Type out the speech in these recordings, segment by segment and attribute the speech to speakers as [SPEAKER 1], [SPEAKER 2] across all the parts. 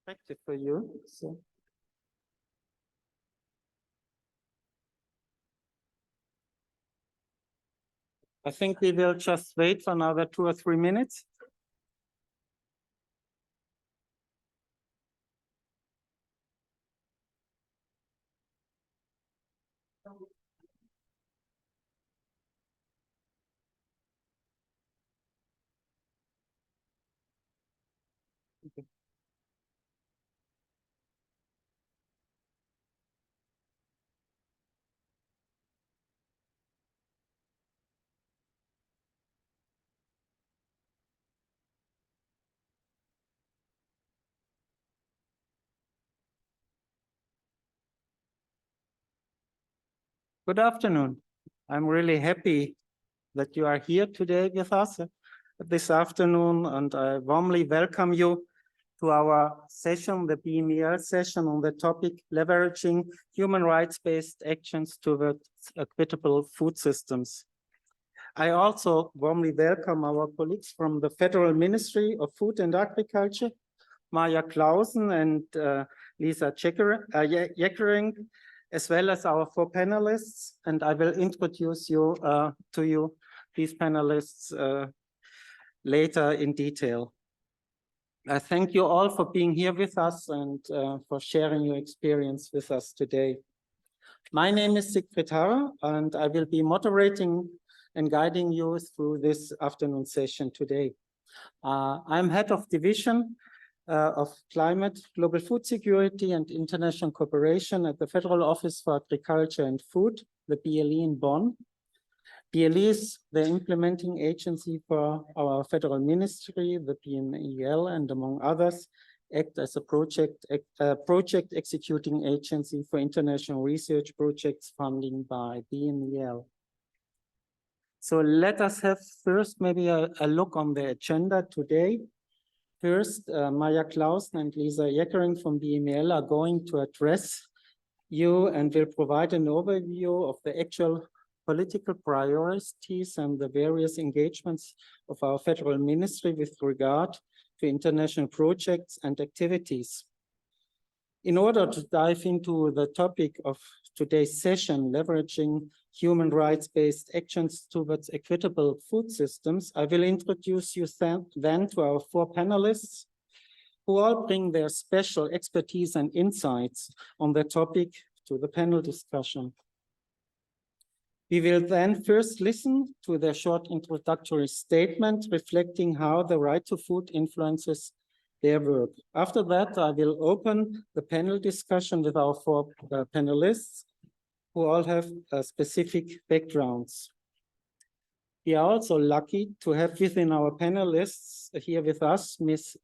[SPEAKER 1] Effective for you. So. I think we will just wait for another 2 or 3 minutes. Okay. Good afternoon. I'm really happy that you are here today with us this afternoon, and I warmly welcome you to our session, the BMEL session on the topic leveraging human rights-based actions towards equitable food systems. I also warmly welcome our colleagues from the Federal Ministry of Food and Agriculture, Maja Clausen and Lisa Jeckering, as well as our 4 panelists. And I will introduce you to you, these panelists, later in detail. I thank you all for being here with us and for sharing your experience with us today. My name is Siegfried Harrer, and I will be moderating and guiding you through this afternoon session today. I'm head of division of climate, global food security and international cooperation at the Federal Office for Agriculture and Food, the BLE in Bonn. BLE is the implementing agency for our federal ministry, the BMEL, and among others, act as a project executing agency for international research projects funding by BMEL. So let us have first maybe a look on the agenda today. First, Maja Clausen and Lisa Jeckering from BMEL are going to address you and will provide an overview of the actual political priorities and the various engagements of our federal ministry with regard to international projects and activities. In order to dive into the topic of today's session, leveraging human rights-based actions towards equitable food systems, I will introduce you then to our 4 panelists who all bring their special expertise and insights on the topic to the panel discussion. We will then first listen to their short introductory statement reflecting how the right to food influences their work. After that, I will open the panel discussion with our 4 panelists who all have specific backgrounds. We are also lucky to have within our panelists here with us, Ms.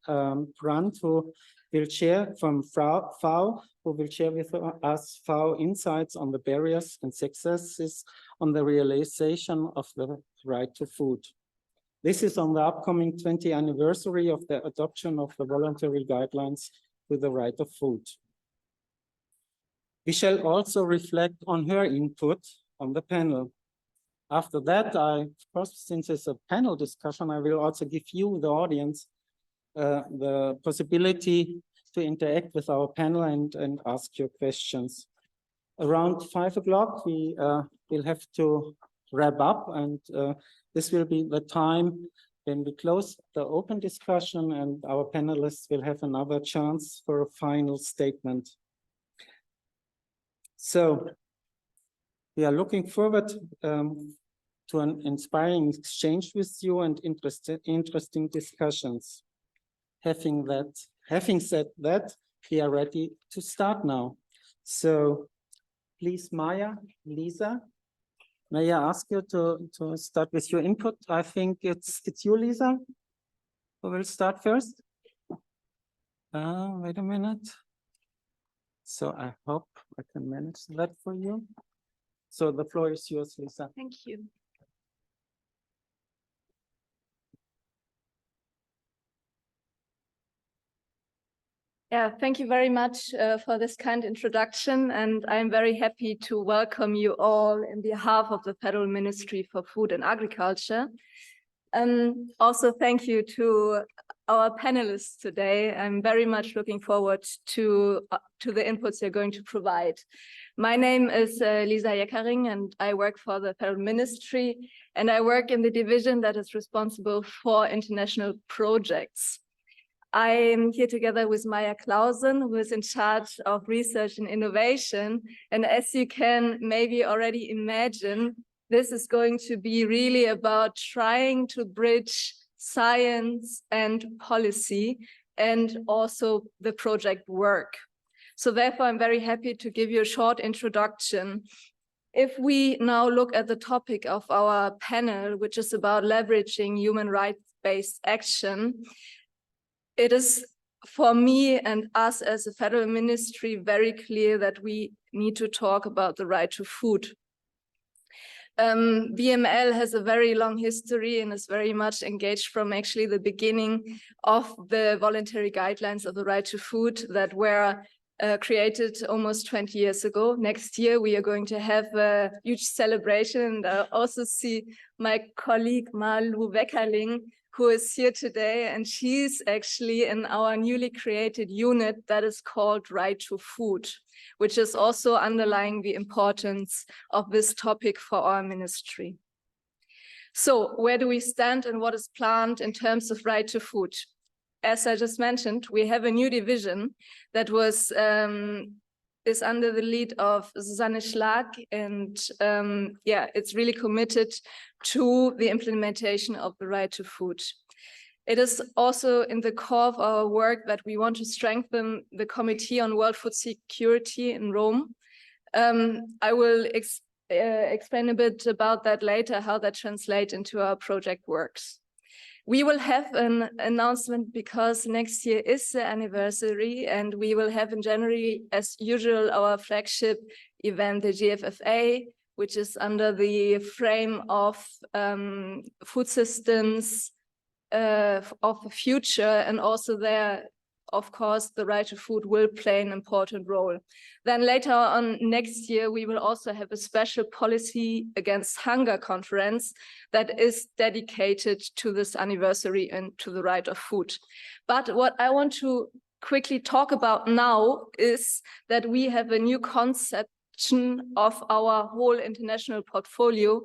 [SPEAKER 1] Brandt, who will share from FAO, who will share with us FAO insights on the barriers and successes on the realization of the right to food. This is on the upcoming 20th anniversary of the adoption of the voluntary guidelines to the right of food. We shall also reflect on her input on the panel. After that, of course, since it's a panel discussion, I will also give you, the audience, the possibility to interact with our panel and ask your questions. Around 5 o'clock, we will have to wrap up, and this will be the time when we close the open discussion and our panelists will have another chance for a final statement. So we are looking forward to an inspiring exchange with you and interesting discussions. Having said that, we are ready to start now. So please, Maja, Lisa, may I ask you to start with your input? I think it's you, Lisa, who will start first. Wait a minute. So I hope I can manage that for you. So the floor is yours, Lisa.
[SPEAKER 2] Thank you. Yeah, thank you very much for this kind introduction, and I'm very happy to welcome you all in behalf of the Federal Ministry for Food and Agriculture. Also, thank you to our panelists today. I'm very much looking forward to the inputs they're going to provide. My name is Lisa Jeckering, and I work for the Federal Ministry, and I work in the division that is responsible for international projects. I'm here together with Maya Clausen, who is in charge of research and innovation. And as you can maybe already imagine, this is going to be really about trying to bridge science and policy and also the project work. So therefore, I'm very happy to give you a short introduction. If we now look at the topic of our panel, which is about leveraging human rights-based action, it is for me and us as a federal ministry very clear that we need to talk about the right to food. VML has a very long history and is very much engaged from actually the beginning of the voluntary guidelines of the right to food that were created almost 20 years ago. Next year, we are going to have a huge celebration. And I also see my colleague Malu Weckerling, who is here today, and she's actually in our newly created unit that is called Right to Food, which is also underlying the importance of this topic for our ministry. So where do we stand and what is planned in terms of right to food? As I just mentioned, we have a new division that is under the lead of Susanne Schlag, and it's really committed to the implementation of the right to food. It is also in the core of our work that we want to strengthen the Committee on World Food Security in Rome. I will explain a bit about that later, how that translates into our project works. We will have an announcement because next year is the anniversary, and we will have in January, as usual, our flagship event, the GFFA, which is under the frame of food systems of the future, and also there, of course, the right to food will play an important role. Then later on next year, we will also have a special policy against hunger conference that is dedicated to this anniversary and to the right of food. But what I want to quickly talk about now is that we have a new conception of our whole international portfolio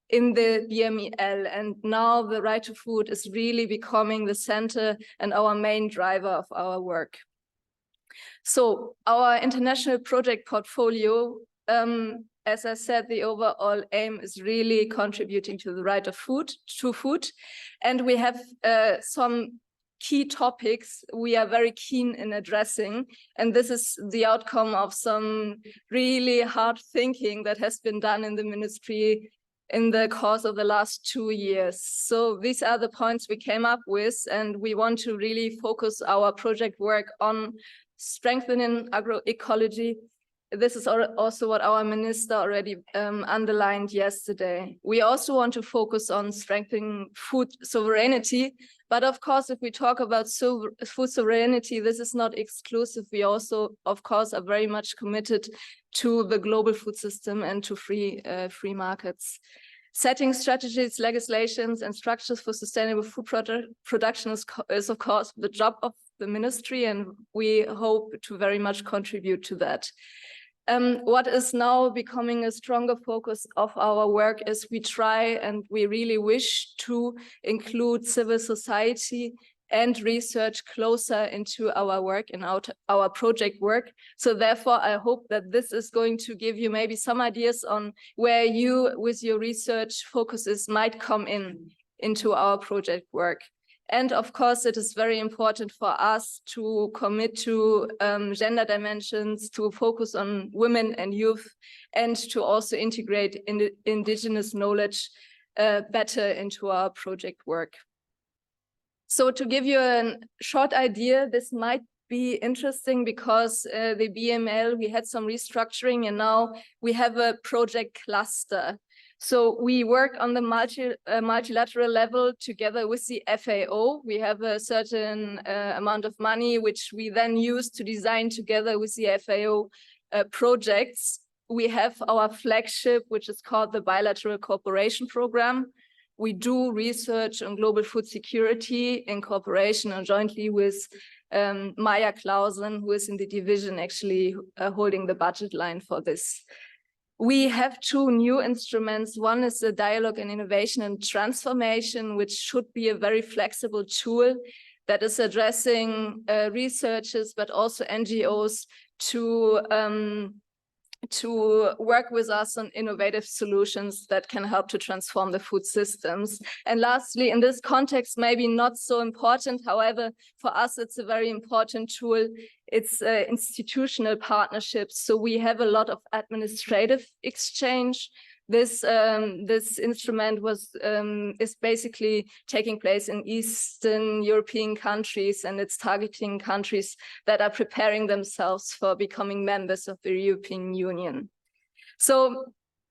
[SPEAKER 2] in the BMEL, and now the right to food is really becoming the center and our main driver of our work. So our international project portfolio, as I said, the overall aim is really contributing to the right of food, and we have some key topics we are very keen in addressing, and this is the outcome of some really hard thinking that has been done in the ministry in the course of the last 2 years. So these are the points we came up with, and we want to really focus our project work on strengthening agroecology. This is also what our minister already underlined yesterday. We also want to focus on strengthening food sovereignty. But of course, if we talk about food sovereignty, this is not exclusive. We also, of course, are very much committed to the global food system and to free markets. Setting strategies, legislations, and structures for sustainable food production is, of course, the job of the ministry, and we hope to very much contribute to that. What is now becoming a stronger focus of our work is we try and we really wish to include civil society and research closer into our work and our project work. So therefore, I hope that this is going to give you maybe some ideas on where you, with your research focuses, might come into our project work. And of course, it is very important for us to commit to gender dimensions, to focus on women and youth, and to also integrate indigenous knowledge better into our project work. So to give you a short idea, this might be interesting because the BML, we had some restructuring and now we have a project cluster. So we work on the multilateral level together with the FAO. We have a certain amount of money, which we then use to design together with the FAO projects. We have our flagship, which is called the Bilateral Cooperation Program. we do research on global food security in cooperation and jointly with Maya Clausen, who is in the division actually holding the budget line for this. We have two new instruments. One is the Dialogue and Innovation and Transformation, which should be a very flexible tool that is addressing researchers, but also NGOs to work with us on innovative solutions that can help to transform the food systems. And lastly, in this context, maybe not so important, however, for us, it's a very important tool. It's institutional partnerships. So we have a lot of administrative exchange. This instrument is basically taking place in Eastern European countries, and it's targeting countries that are preparing themselves for becoming members of the European Union. So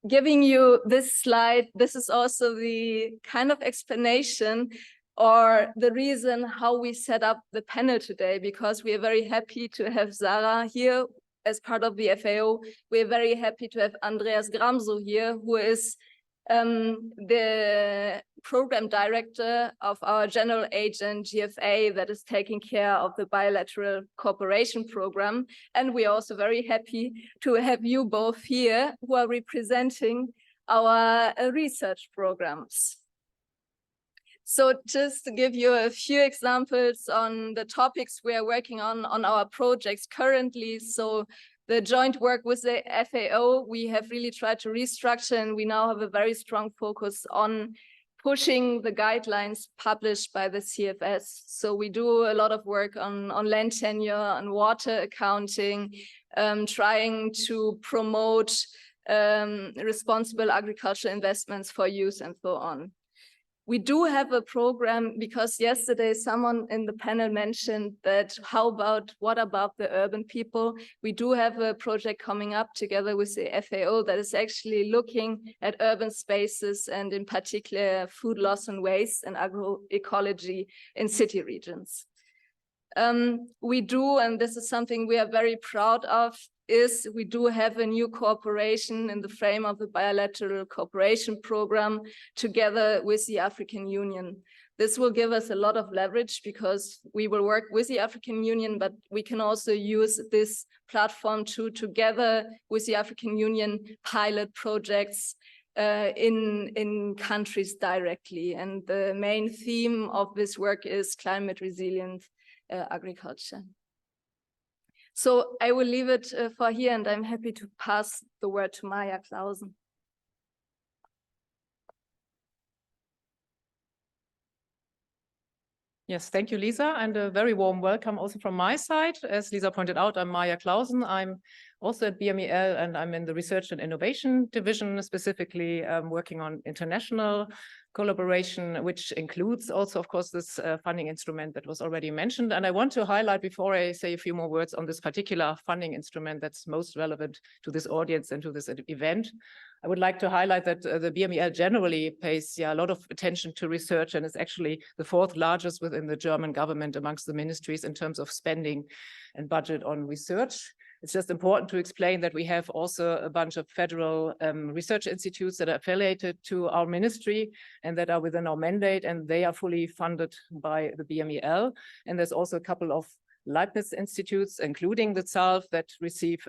[SPEAKER 2] giving you this slide, this is also the kind of explanation or the reason how we set up the panel today, because we are very happy to have Sarah here as part of the FAO. We're very happy to have Andreas Gramso here, who is the program director of our general agent GFA that is taking care of the bilateral cooperation program. And we're also very happy to have you both here who are representing our research programs. So just to give you a few examples on the topics we are working on our projects currently. So the joint work with the FAO, we have really tried to restructure, and we now have a very strong focus on pushing the guidelines published by the CFS. So we do a lot of work on land tenure, on water accounting, trying to promote responsible agricultural investments for use and so on. We do have a program, because yesterday someone in the panel mentioned that what about the urban people? We do have a project coming up together with the FAO that is actually looking at urban spaces, and in particular food loss and waste and agroecology in city regions. We do, and this is something we are very proud of, is we do have a new cooperation in the frame of the bilateral cooperation program together with the African Union. This will give us a lot of leverage because we will work with the African Union, but we can also use this platform to, together with the African Union, pilot projects in countries directly. And the main theme of this work is climate resilient agriculture. So I will leave it for here, and I'm happy to pass the word to Maya Clausen.
[SPEAKER 3] Yes, thank you, Lisa, and a very warm welcome also from my side. As Lisa pointed out, I'm Maya Clausen. I'm also at BMEL, and I'm in the Research and Innovation Division, specifically working on international collaboration, which includes also, of course, this funding instrument that was already mentioned. And I want to highlight, before I say a few more words on this particular funding instrument that's most relevant to this audience and to this event, I would like to highlight that the BMEL generally pays a lot of attention to research, and is actually the fourth largest within the German government amongst the ministries in terms of spending and budget on research. It's just important to explain that we have also a bunch of federal research institutes that are affiliated to our ministry and that are within our mandate, and they are fully funded by the BMEL. And there's also a couple of Leibniz institutes, including the ZALF, that receive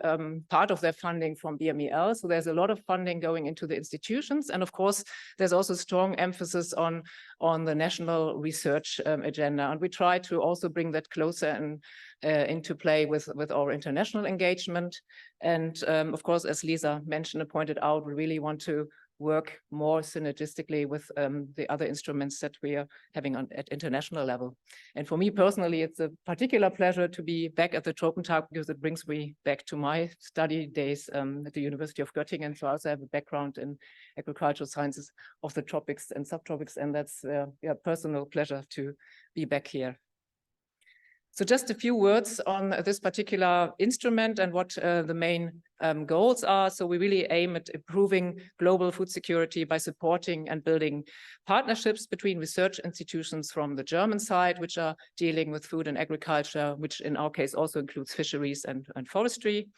[SPEAKER 3] part of their funding from BMEL. So there's a lot of funding going into the institutions. And of course, there's also strong emphasis on the national research agenda. And we try to also bring that closer and into play with our international engagement. And of course, as Lisa mentioned and pointed out, we really want to work more synergistically with the other instruments that we are having at international level. And for me personally, it's a particular pleasure to be back at the Tropentag, because it brings me back to my study days at the University of Göttingen. So I also have a background in agricultural sciences of the tropics and subtropics, and that's a personal pleasure to be back here. So just a few words on this particular instrument and what the main goals are. So we really aim at improving global food security by supporting and building partnerships between research institutions from the German side, which are dealing with food and agriculture, which in our case also includes fisheries and forestry.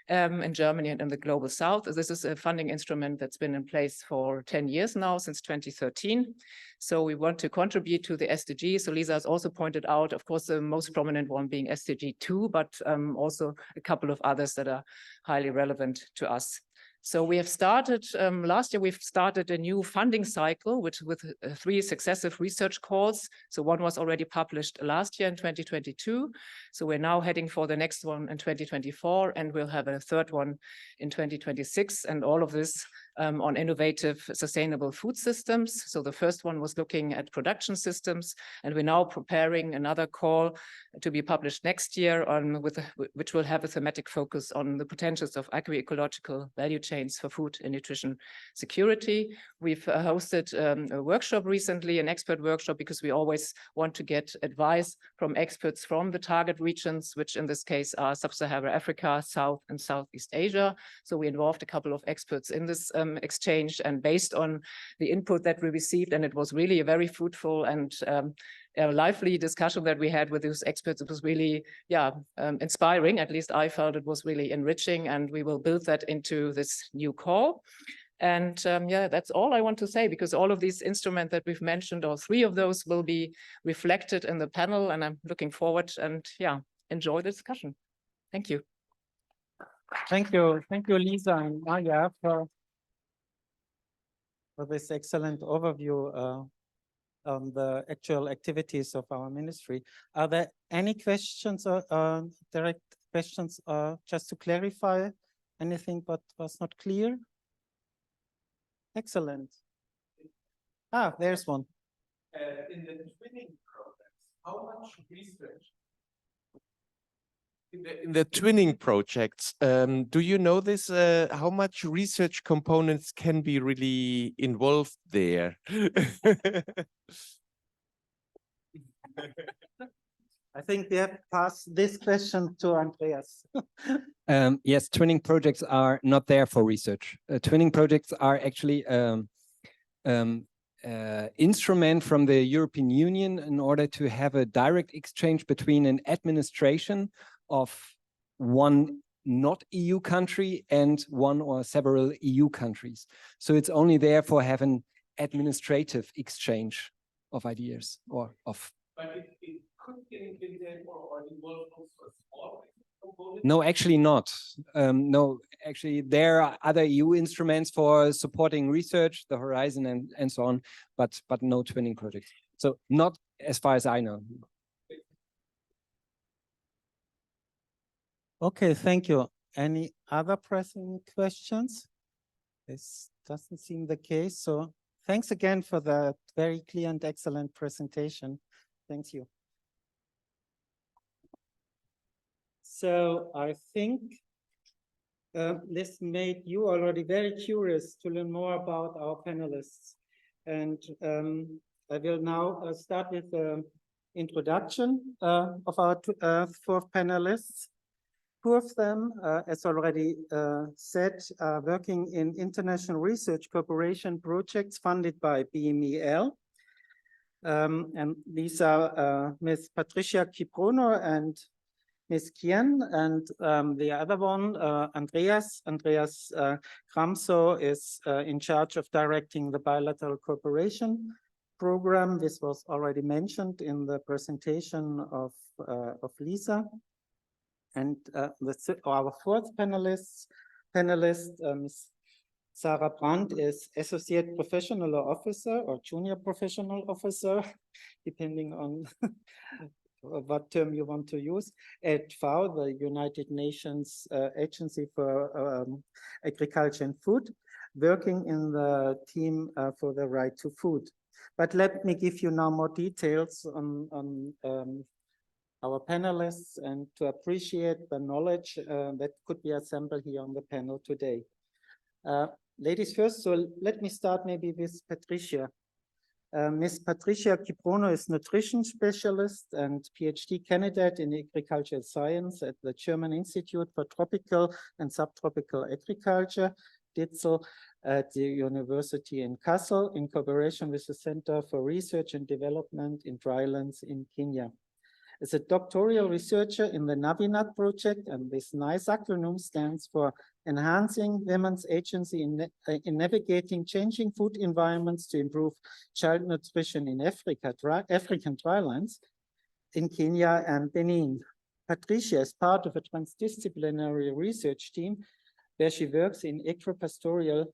[SPEAKER 3] in Germany and in the Global South. This is a funding instrument that's been in place for 10 years now, since 2013. So we want to contribute to the SDGs. So Lisa has also pointed out, of course, the most prominent one being SDG 2, but also a couple of others that are highly relevant to us. So we have started, last year we've started a new funding cycle with 3 successive research calls. So one was already published last year in 2022. So we're now heading for the next one in 2024, and we'll have a third one in 2026. And all of this on innovative, sustainable food systems. So the first one was looking at production systems, and we're now preparing another call to be published next year which will have a thematic focus on the potentials of agroecological value chains for food and nutrition security. We've hosted a workshop recently, an expert workshop, because we always want to get advice from experts from the target regions, which in this case are Sub-Saharan Africa, South and Southeast Asia. So we involved a couple of experts in this exchange, and based on the input that we received, and it was really a very fruitful and a lively discussion that we had with those experts. It was really, inspiring. At least I felt it was really enriching, and we will build that into this new call. And that's all I want to say, because all of these instruments that we've mentioned, or 3 of those, will be reflected in the panel, and I'm looking forward and enjoy the discussion. Thank you.
[SPEAKER 1] Thank you, Lisa and Maya, for this excellent overview on the actual activities of our ministry. Are there any questions or direct questions, just to clarify anything that was not clear? Excellent. There's one.
[SPEAKER 4] In the twinning projects, how much research? In the twinning projects, do you know this? How much research components can be really involved there?
[SPEAKER 1] I think we have passed this question to Andreas.
[SPEAKER 5] Yes, twinning projects are not there for research. Twinning projects are actually instrument from the European Union in order to have a direct exchange between an administration of one not EU country and one or several EU countries. So it's only there for having administrative exchange of ideas or of.
[SPEAKER 4] But it could get or involve also a small component?
[SPEAKER 5] No, actually not. No, actually there are other EU instruments for supporting research, the Horizon and so on, but no twinning projects. So not as far as I know.
[SPEAKER 1] Okay, thank you. Any other pressing questions? This doesn't seem the case. So thanks again for the very clear and excellent presentation. Thank you. So I think this made you already very curious to learn more about our panelists. And I will now start with the introduction of our 4 panelists. 2 of them, as already said, are working in international research cooperation projects funded by BMEL. And these are Ms. Patricia Kiprono and Ms. Kien, and the other one, Andreas Kramso, is in charge of directing the bilateral cooperation program. This was already mentioned in the presentation of Lisa. And our 4th panelist, Ms. Sarah Brandt, is Associate Professional Officer or Junior Professional Officer, depending on what term you want to use, at FAO, the United Nations Agency for Agriculture and Food, working in the team for the right to food. But let me give you now more details on our panelists and to appreciate the knowledge that could be assembled here on the panel today. Ladies first, so let me start maybe with Patricia. Ms. Patricia Kiprono is nutrition specialist and PhD candidate in agricultural science at the German Institute for Tropical and Subtropical Agriculture, DITZL, at the University in Kassel, in cooperation with the Center for Research and Development in Drylands in Kenya. is a doctoral researcher in the Navinat project, and this nice acronym stands for Enhancing Women's Agency in Navigating Changing Food Environments to Improve Child Nutrition in African drylands in Kenya and Benin. Patricia is part of a transdisciplinary research team where she works in equipastoral,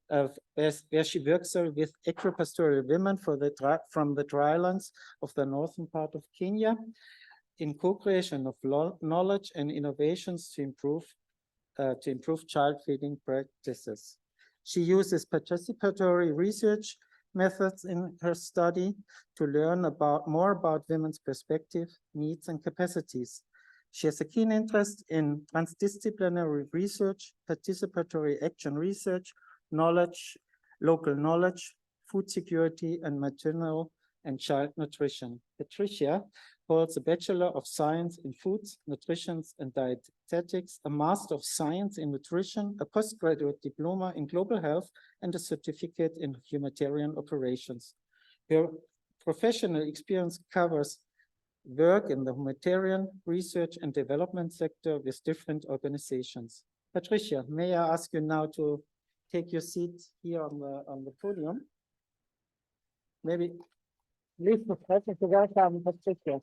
[SPEAKER 1] where she works with equipastoral women from the drylands of the northern part of Kenya in co-creation of knowledge and innovations to improve child feeding practices. She uses participatory research methods in her study to learn more about women's perspective, needs, and capacities. She has a keen interest in transdisciplinary research, participatory action research, knowledge, local knowledge, food security, and maternal and child nutrition. Patricia holds a Bachelor of Science in Foods, Nutrition, and Dietetics, a Master of Science in Nutrition, a postgraduate diploma in Global Health, and a certificate in humanitarian operations. Her professional experience covers work in the humanitarian research and development sector with different organizations. Patricia, may I ask you now to take your seat here on the podium? Maybe please welcome Patricia.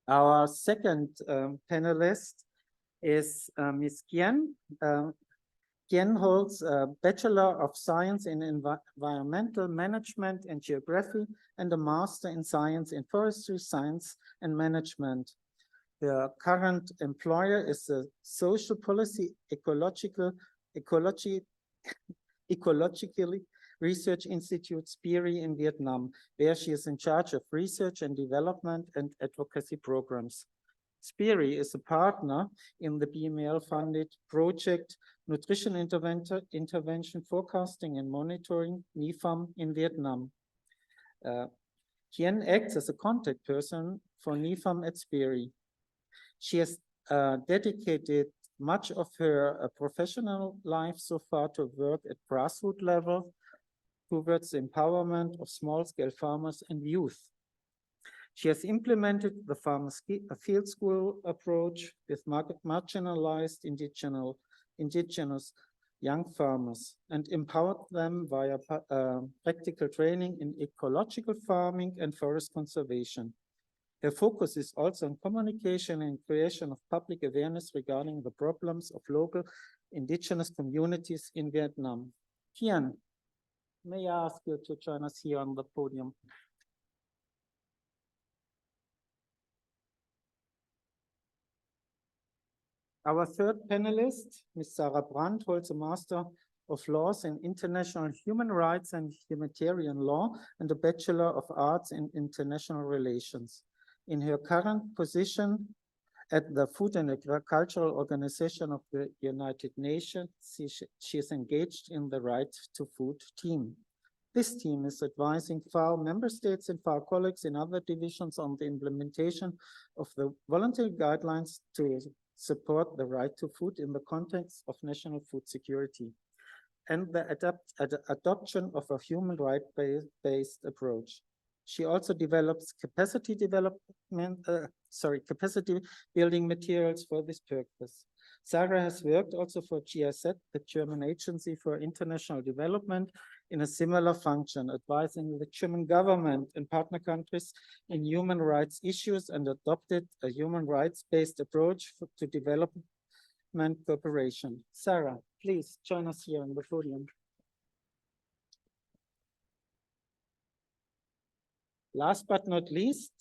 [SPEAKER 1] Our second panelist is Ms. Kien. Kien holds a Bachelor of Science in Environmental Management and Geography and a Master in Science in Forestry Science and Management. Her current employer is the Social Policy Ecological Research Institute, SPIRI, in Vietnam, where she is in charge of research and development and advocacy programs. SPIRI is a partner in the BML-funded project Nutrition Intervention Forecasting and Monitoring, NIFAM, in Vietnam. Kien acts as a contact person for NIFAM at SPIRI. She has dedicated much of her professional life so far to work at grassroots level towards the empowerment of small-scale farmers and youth. She has implemented the farmers field school approach with marginalized indigenous young farmers and empowered them via practical training in ecological farming and forest conservation. Her focus is also on communication and creation of public awareness regarding the problems of local indigenous communities in Vietnam. Kien, may I ask you to join us here on the podium? Our third panelist, Ms. Sarah Brandt, holds a Master of Laws in International Human Rights and Humanitarian Law and a Bachelor of Arts in International Relations. In her current position at the Food and Agricultural Organization of the United Nations, she is engaged in the Right to Food team. This team is advising FAO member states and FAO colleagues in other divisions on the implementation of the voluntary guidelines to support the right to food in the context of national food security and the adoption of a human right-based approach. She also develops capacity building materials for this purpose. Sarah has worked also for GIZ, the German Agency for International Development, in a similar function, advising the German government and partner countries in human rights issues, and adopted a human rights-based approach to development cooperation. Sarah, please join us here on the podium. Last but not least,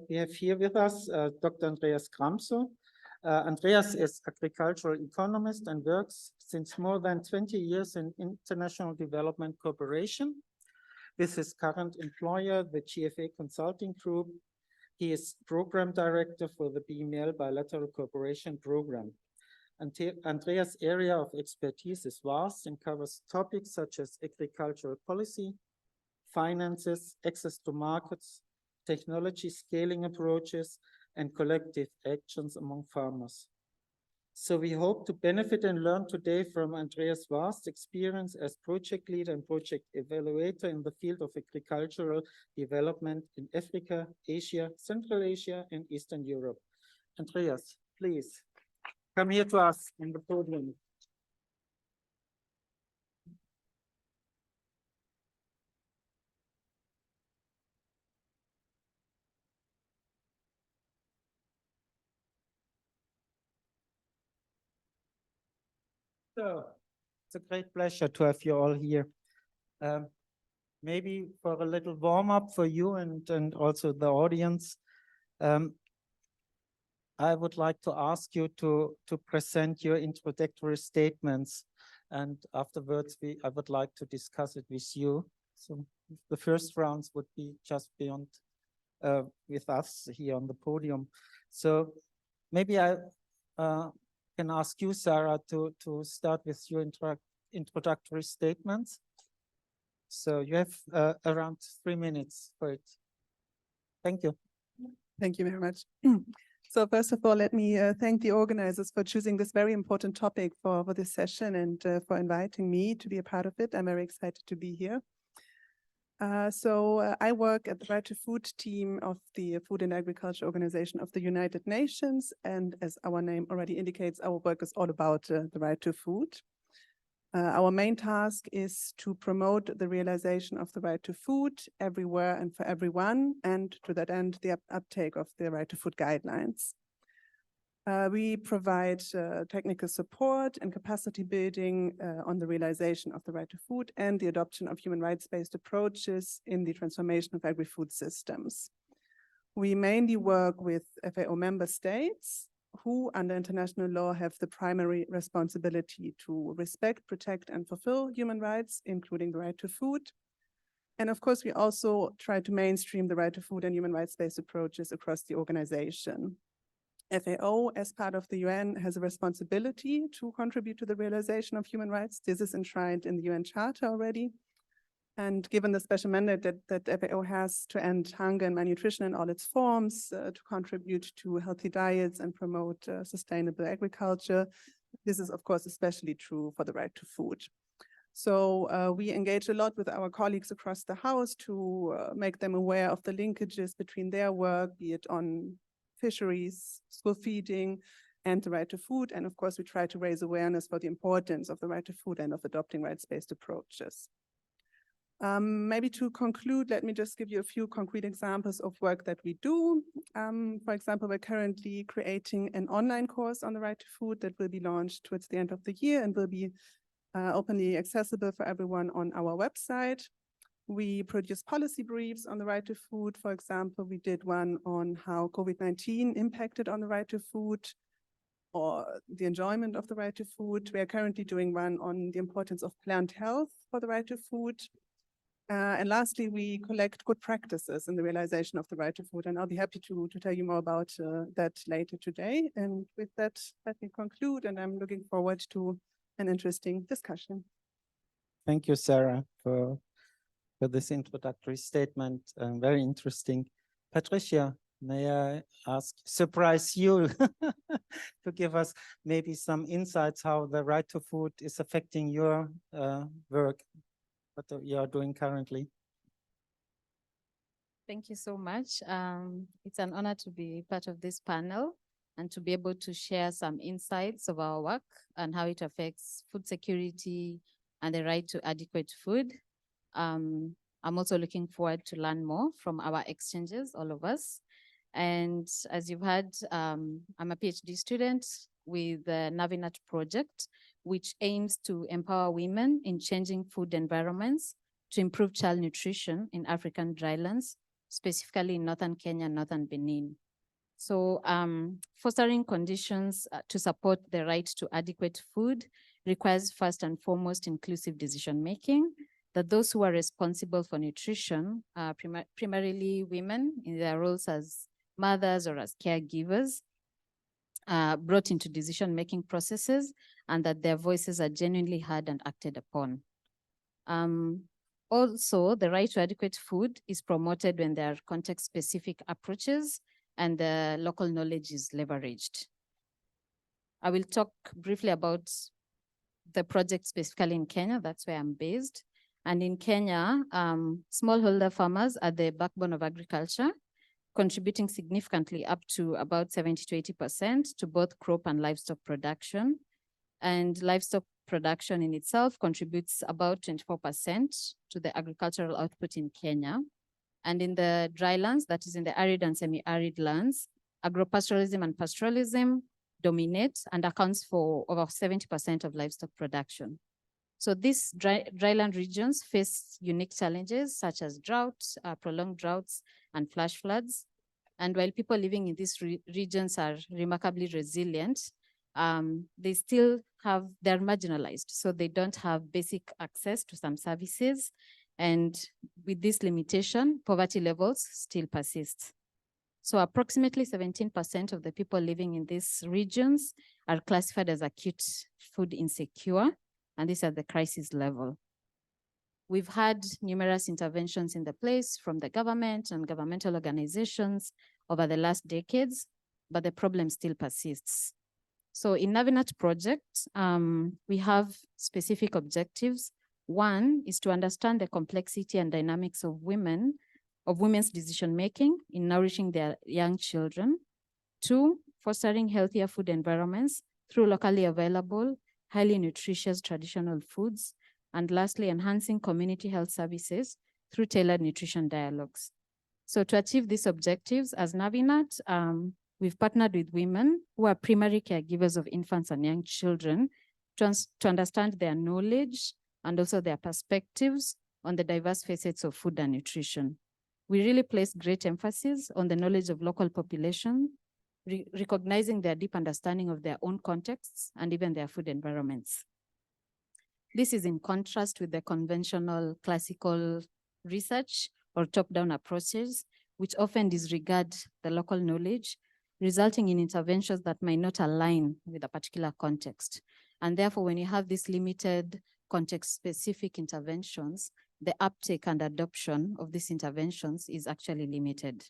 [SPEAKER 1] we have here with us Dr. Andreas Kramso. Andreas is agricultural economist and works since more than 20 years in international development cooperation. With his current employer, the GFA Consulting Group, he is program director for the BML Bilateral Cooperation Program. Andreas' area of expertise is vast and covers topics such as agricultural policy, finances, access to markets, technology scaling approaches, and collective actions among farmers. So we hope to benefit and learn today from Andreas' vast experience as project leader and project evaluator in the field of agricultural development in Africa, Asia, Central Asia, and Eastern Europe. Andreas, please come here to us on the podium. So it's a great pleasure to have you all here. Maybe for a little warm up for you and also the audience, I would like to ask you to present your introductory statements, and afterwards I would like to discuss it with you. So the first rounds would be just beyond with us here on the podium. So maybe I can ask you, Sarah, to start with your introductory statements. So you have around 3 minutes for it. Thank you.
[SPEAKER 6] Thank you very much. So first of all, let me thank the organizers for choosing this very important topic for this session and for inviting me to be a part of it. I'm very excited to be here. I work at the Right to Food team of the Food and Agriculture Organization of the United Nations. And as our name already indicates, our work is all about the right to food. Our main task is to promote the realization of the right to food everywhere and for everyone, and to that end, the uptake of the right to food guidelines. We provide technical support and capacity building on the realization of the right to food and the adoption of human rights-based approaches in the transformation of agri-food systems. We mainly work with FAO member states who, under international law, have the primary responsibility to respect, protect, and fulfill human rights, including the right to food. And of course, we also try to mainstream the right to food and human rights-based approaches across the organization. FAO, as part of the UN, has a responsibility to contribute to the realization of human rights. This is enshrined in the UN Charter already. And given the special mandate that FAO has to end hunger and malnutrition in all its forms, to contribute to healthy diets and promote sustainable agriculture, this is, of course, especially true for the right to food. So we engage a lot with our colleagues across the House to make them aware of the linkages between their work, be it on fisheries, school feeding, and the right to food. And of course, we try to raise awareness for the importance of the right to food and of adopting rights-based approaches. Maybe to conclude, let me just give you a few concrete examples of work that we do. For example, we're currently creating an online course on the right to food that will be launched towards the end of the year and will be openly accessible for everyone on our website. We produce policy briefs on the right to food. For example, we did one on how COVID-19 impacted on the right to food or the enjoyment of the right to food. We are currently doing one on the importance of plant health for the right to food. And lastly, we collect good practices in the realization of the right to food. And I'll be happy to tell you more about that later today. And with that, let me conclude, and I'm looking forward to an interesting discussion.
[SPEAKER 1] Thank you, Sarah, for this introductory statement. Very interesting. Patricia, may I surprise you to give us maybe some insights how the right to food is affecting your work, what you are doing currently?
[SPEAKER 7] Thank you so much. It's an honor to be part of this panel and to be able to share some insights of our work and how it affects food security and the right to adequate food. I'm also looking forward to learn more from our exchanges, all of us. And as you've heard, I'm a PhD student with the Navinat project, which aims to empower women in changing food environments to improve child nutrition in African drylands, specifically in northern Kenya and northern Benin. So fostering conditions to support the right to adequate food requires first and foremost inclusive decision-making, that those who are responsible for nutrition, primarily women in their roles as mothers or as caregivers, brought into decision-making processes, and that their voices are genuinely heard and acted upon. Also, the right to adequate food is promoted when there are context-specific approaches and the local knowledge is leveraged. I will talk briefly about the project specifically in Kenya. That's where I'm based. And in Kenya, smallholder farmers are the backbone of agriculture, contributing significantly up to about 70 to 80% to both crop and livestock production. And livestock production in itself contributes about 24% to the agricultural output in Kenya. And in the dry lands, that is in the arid and semi-arid lands, agropastoralism and pastoralism dominate and accounts for over 70% of livestock production. So these dryland regions face unique challenges such as drought, prolonged droughts, and flash floods. And while people living in these regions are remarkably resilient, they're marginalized. So they don't have basic access to some services. And with this limitation, poverty levels still persist. So approximately 17% of the people living in these regions are classified as acute food insecure, and these are the crisis level. We've had numerous interventions in the place from the government and governmental organizations over the last decades, but the problem still persists. So in Navinat project, we have specific objectives. One is to understand the complexity and dynamics of women's decision-making in nourishing their young children. Two, fostering healthier food environments through locally available, highly nutritious traditional foods. And lastly, enhancing community health services through tailored nutrition dialogues. So to achieve these objectives as Navinat, we've partnered with women who are primary caregivers of infants and young children to understand their knowledge and also their perspectives on the diverse facets of food and nutrition. We really place great emphasis on the knowledge of local population, recognizing their deep understanding of their own contexts and even their food environments. This is in contrast with the conventional classical research or top-down approaches, which often disregard the local knowledge, resulting in interventions that might not align with a particular context. And therefore, when you have these limited context-specific interventions, the uptake and adoption of these interventions is actually limited.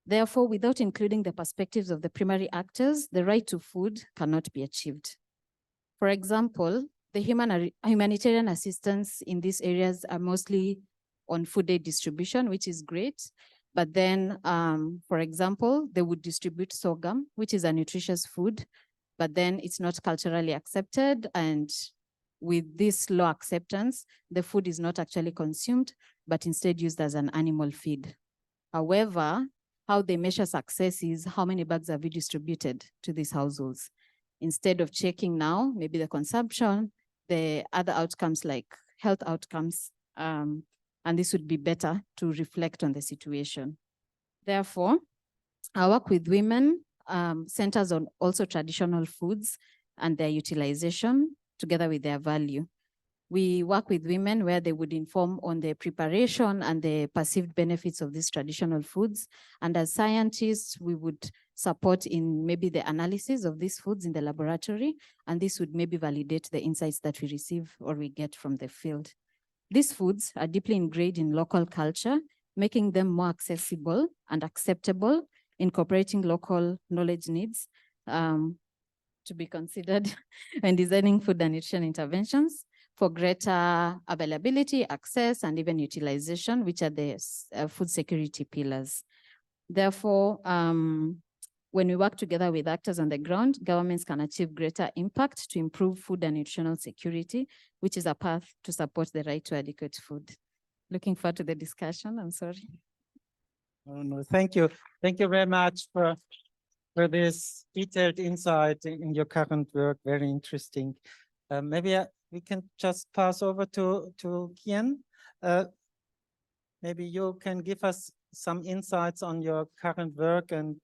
[SPEAKER 7] Therefore, without including the perspectives of the primary actors, the right to food cannot be achieved. For example, the humanitarian assistance in these areas are mostly on food aid distribution, which is great. But then, for example, they would distribute sorghum, which is a nutritious food, but then it's not culturally accepted. And with this low acceptance, the food is not actually consumed, but instead used as an animal feed. However, how they measure success is how many bags have you distributed to these households. Instead of checking now, maybe the consumption, the other outcomes like health outcomes, and this would be better to reflect on the situation. Therefore, our work with women centers on also traditional foods and their utilization together with their value. We work with women where they would inform on the preparation and the perceived benefits of these traditional foods. And as scientists, we would support in maybe the analysis of these foods in the laboratory, and this would maybe validate the insights that we receive or we get from the field. These foods are deeply ingrained in local culture, making them more accessible and acceptable, incorporating local knowledge needs to be considered when designing food and nutrition interventions for greater availability, access, and even utilization, which are the food security pillars. Therefore, when we work together with actors on the ground, governments can achieve greater impact to improve food and nutritional security, which is a path to support the right to adequate food. Looking forward to the discussion. I'm sorry.
[SPEAKER 1] Oh, no, thank you. Thank you very much for this detailed insight in your current work. Very interesting. Maybe we can just pass over to Kian. Maybe you can give us some insights on your current work and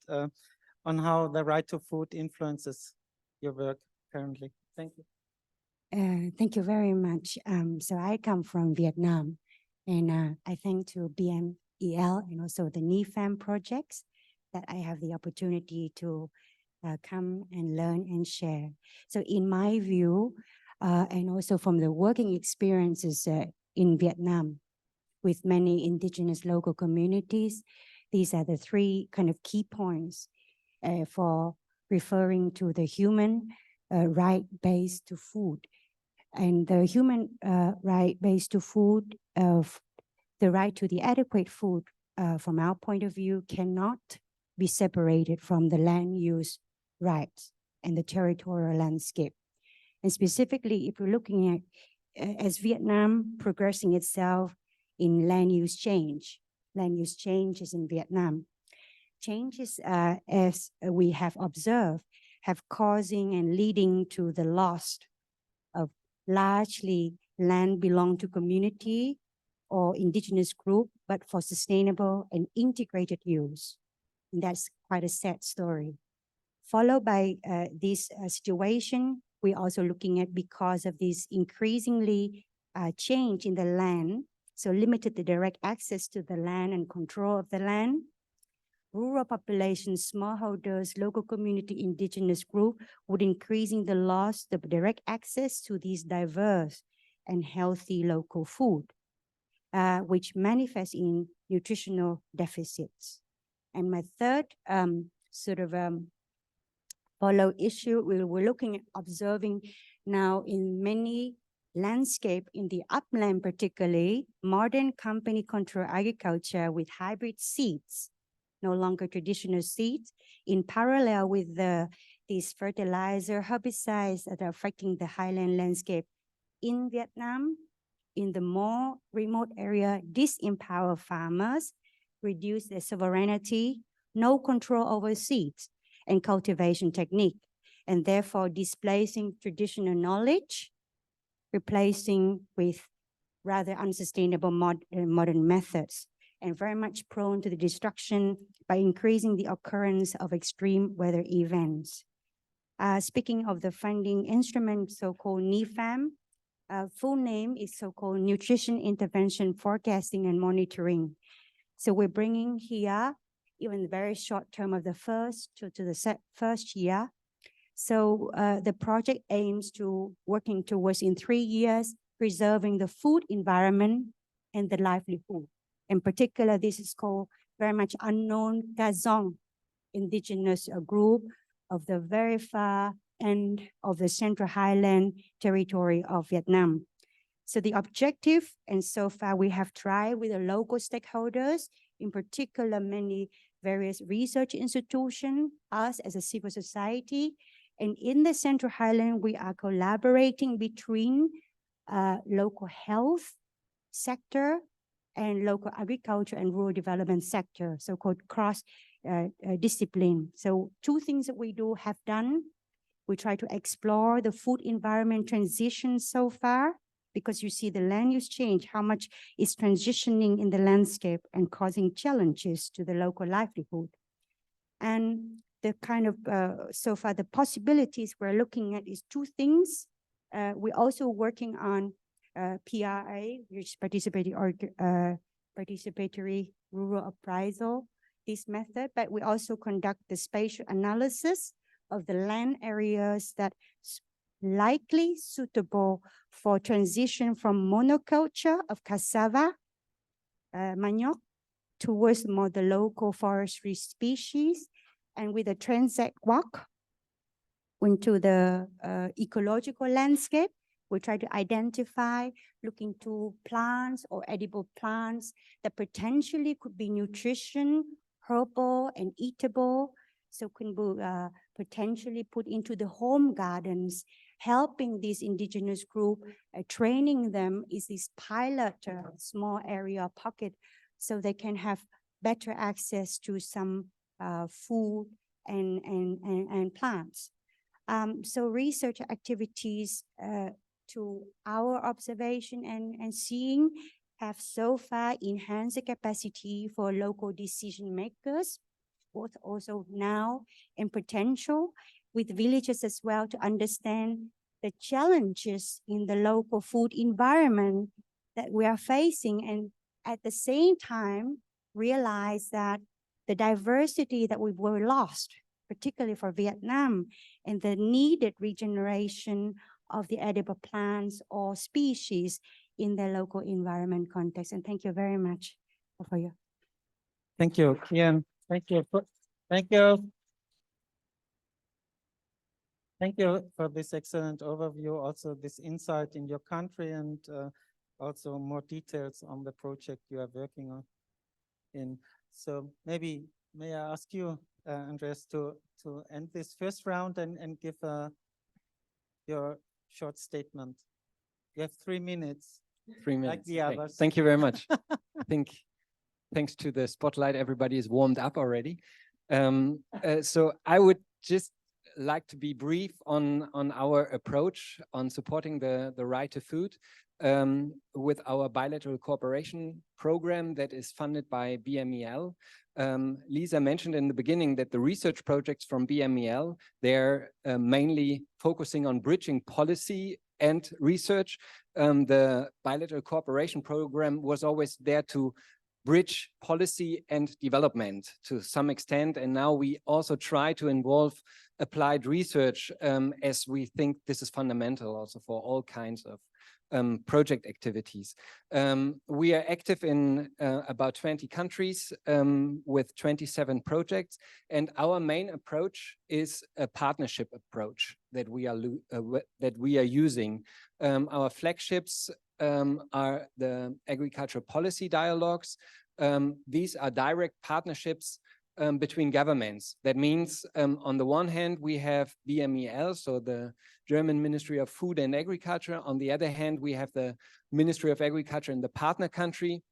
[SPEAKER 1] on how the right to food influences your work currently. Thank you.
[SPEAKER 8] Thank you very much. So I come from Vietnam, and I thank to BMEL and also the NIFAM projects that I have the opportunity to come and learn and share. So in my view, and also from the working experiences in Vietnam with many indigenous local communities, these are the three kind of key points for referring to the human right based to food. And the human right based to food, the right to the adequate food, from our point of view, cannot be separated from the land use rights and the territorial landscape. And specifically, if we're looking at, as Vietnam progressing itself in land use changes in Vietnam, changes, as we have observed, have causing and leading to the loss of largely land belong to community or indigenous group, but for sustainable and integrated use. And that's quite a sad story. Followed by this situation, we're also looking at, because of this increasingly change in the land, so limited the direct access to the land and control of the land, rural populations, smallholders, local community, indigenous group would increasing the loss of direct access to these diverse and healthy local food, which manifests in nutritional deficits. And my third follow issue, we're looking at observing now in many landscape in the upland, particularly modern company control agriculture with hybrid seeds, no longer traditional seeds, in parallel with these fertilizer herbicides that are affecting the highland landscape in Vietnam. In the more remote area, disempower farmers, reduce their sovereignty, no control over seeds and cultivation technique, and therefore displacing traditional knowledge, replacing with rather unsustainable modern methods, and very much prone to the destruction by increasing the occurrence of extreme weather events. Speaking of the funding instrument, so-called NIFAM, full name is so-called Nutrition Intervention Forecasting and Monitoring. So we're bringing here, even the very short term of the first year. So the project aims to working towards in 3 years, preserving the food environment and the livelihood. In particular, this is called very much unknown Kazong indigenous group of the very far end of the Central Highland territory of Vietnam. So the objective, and so far we have tried with the local stakeholders, in particular many various research institutions, us as a civil society, and in the Central Highland, we are collaborating between local health sector and local agriculture and rural development sector, so-called cross-discipline. So 2 things that we have done. We try to explore the food environment transition so far, because you see the land use change, how much is transitioning in the landscape and causing challenges to the local livelihood. And the kind of, so far the possibilities we're looking at is 2 things. We're also working on PRA, which participatory rural appraisal, this method, but we also conduct the spatial analysis of the land areas that likely suitable for transition from monoculture of cassava, manioc, towards more the local forestry species, and with a transect walk into the ecological landscape. We try to identify, looking to plants or edible plants that potentially could be nutrition, herbal and eatable, so can be potentially put into the home gardens, helping this indigenous group, training them is this pilot small area pocket, so they can have better access to some food and plants. So research activities to our observation and seeing have so far enhanced the capacity for local decision makers, both also now and potential, with villages as well, to understand the challenges in the local food environment that we are facing, and at the same time realize that the diversity that we were lost, particularly for Vietnam, and the needed regeneration of the edible plants or species in the local environment context. And thank you very much for your.
[SPEAKER 1] Thank you, Kian. Thank you. Thank you. Thank you for this excellent overview, also this insight in your country, and also more details on the project you are working on. So maybe may I ask you, Andreas, to end this first round and give your short statement. You have 3 minutes.
[SPEAKER 5] 3
[SPEAKER 1] Like
[SPEAKER 5] minutes.
[SPEAKER 1] the
[SPEAKER 5] Okay.
[SPEAKER 1] others.
[SPEAKER 5] Thank you very much. I think thanks to the spotlight, everybody is warmed up already. So I would just like to be brief on our approach on supporting the right to food with our bilateral cooperation program that is funded by BMEL. Lisa mentioned in the beginning that the research projects from BMEL, they're mainly focusing on bridging policy and research. The bilateral cooperation program was always there to bridge policy and development to some extent. And now we also try to involve applied research as we think this is fundamental also for all kinds of project activities. We are active in about 20 countries with 27 projects, and our main approach is a partnership approach that we are using. Our flagships are the agricultural policy dialogues. These are direct partnerships between governments. That means on the one hand, we have BMEL, so the German Ministry of Food and Agriculture. On the other hand, we have the Ministry of Agriculture in the partner country.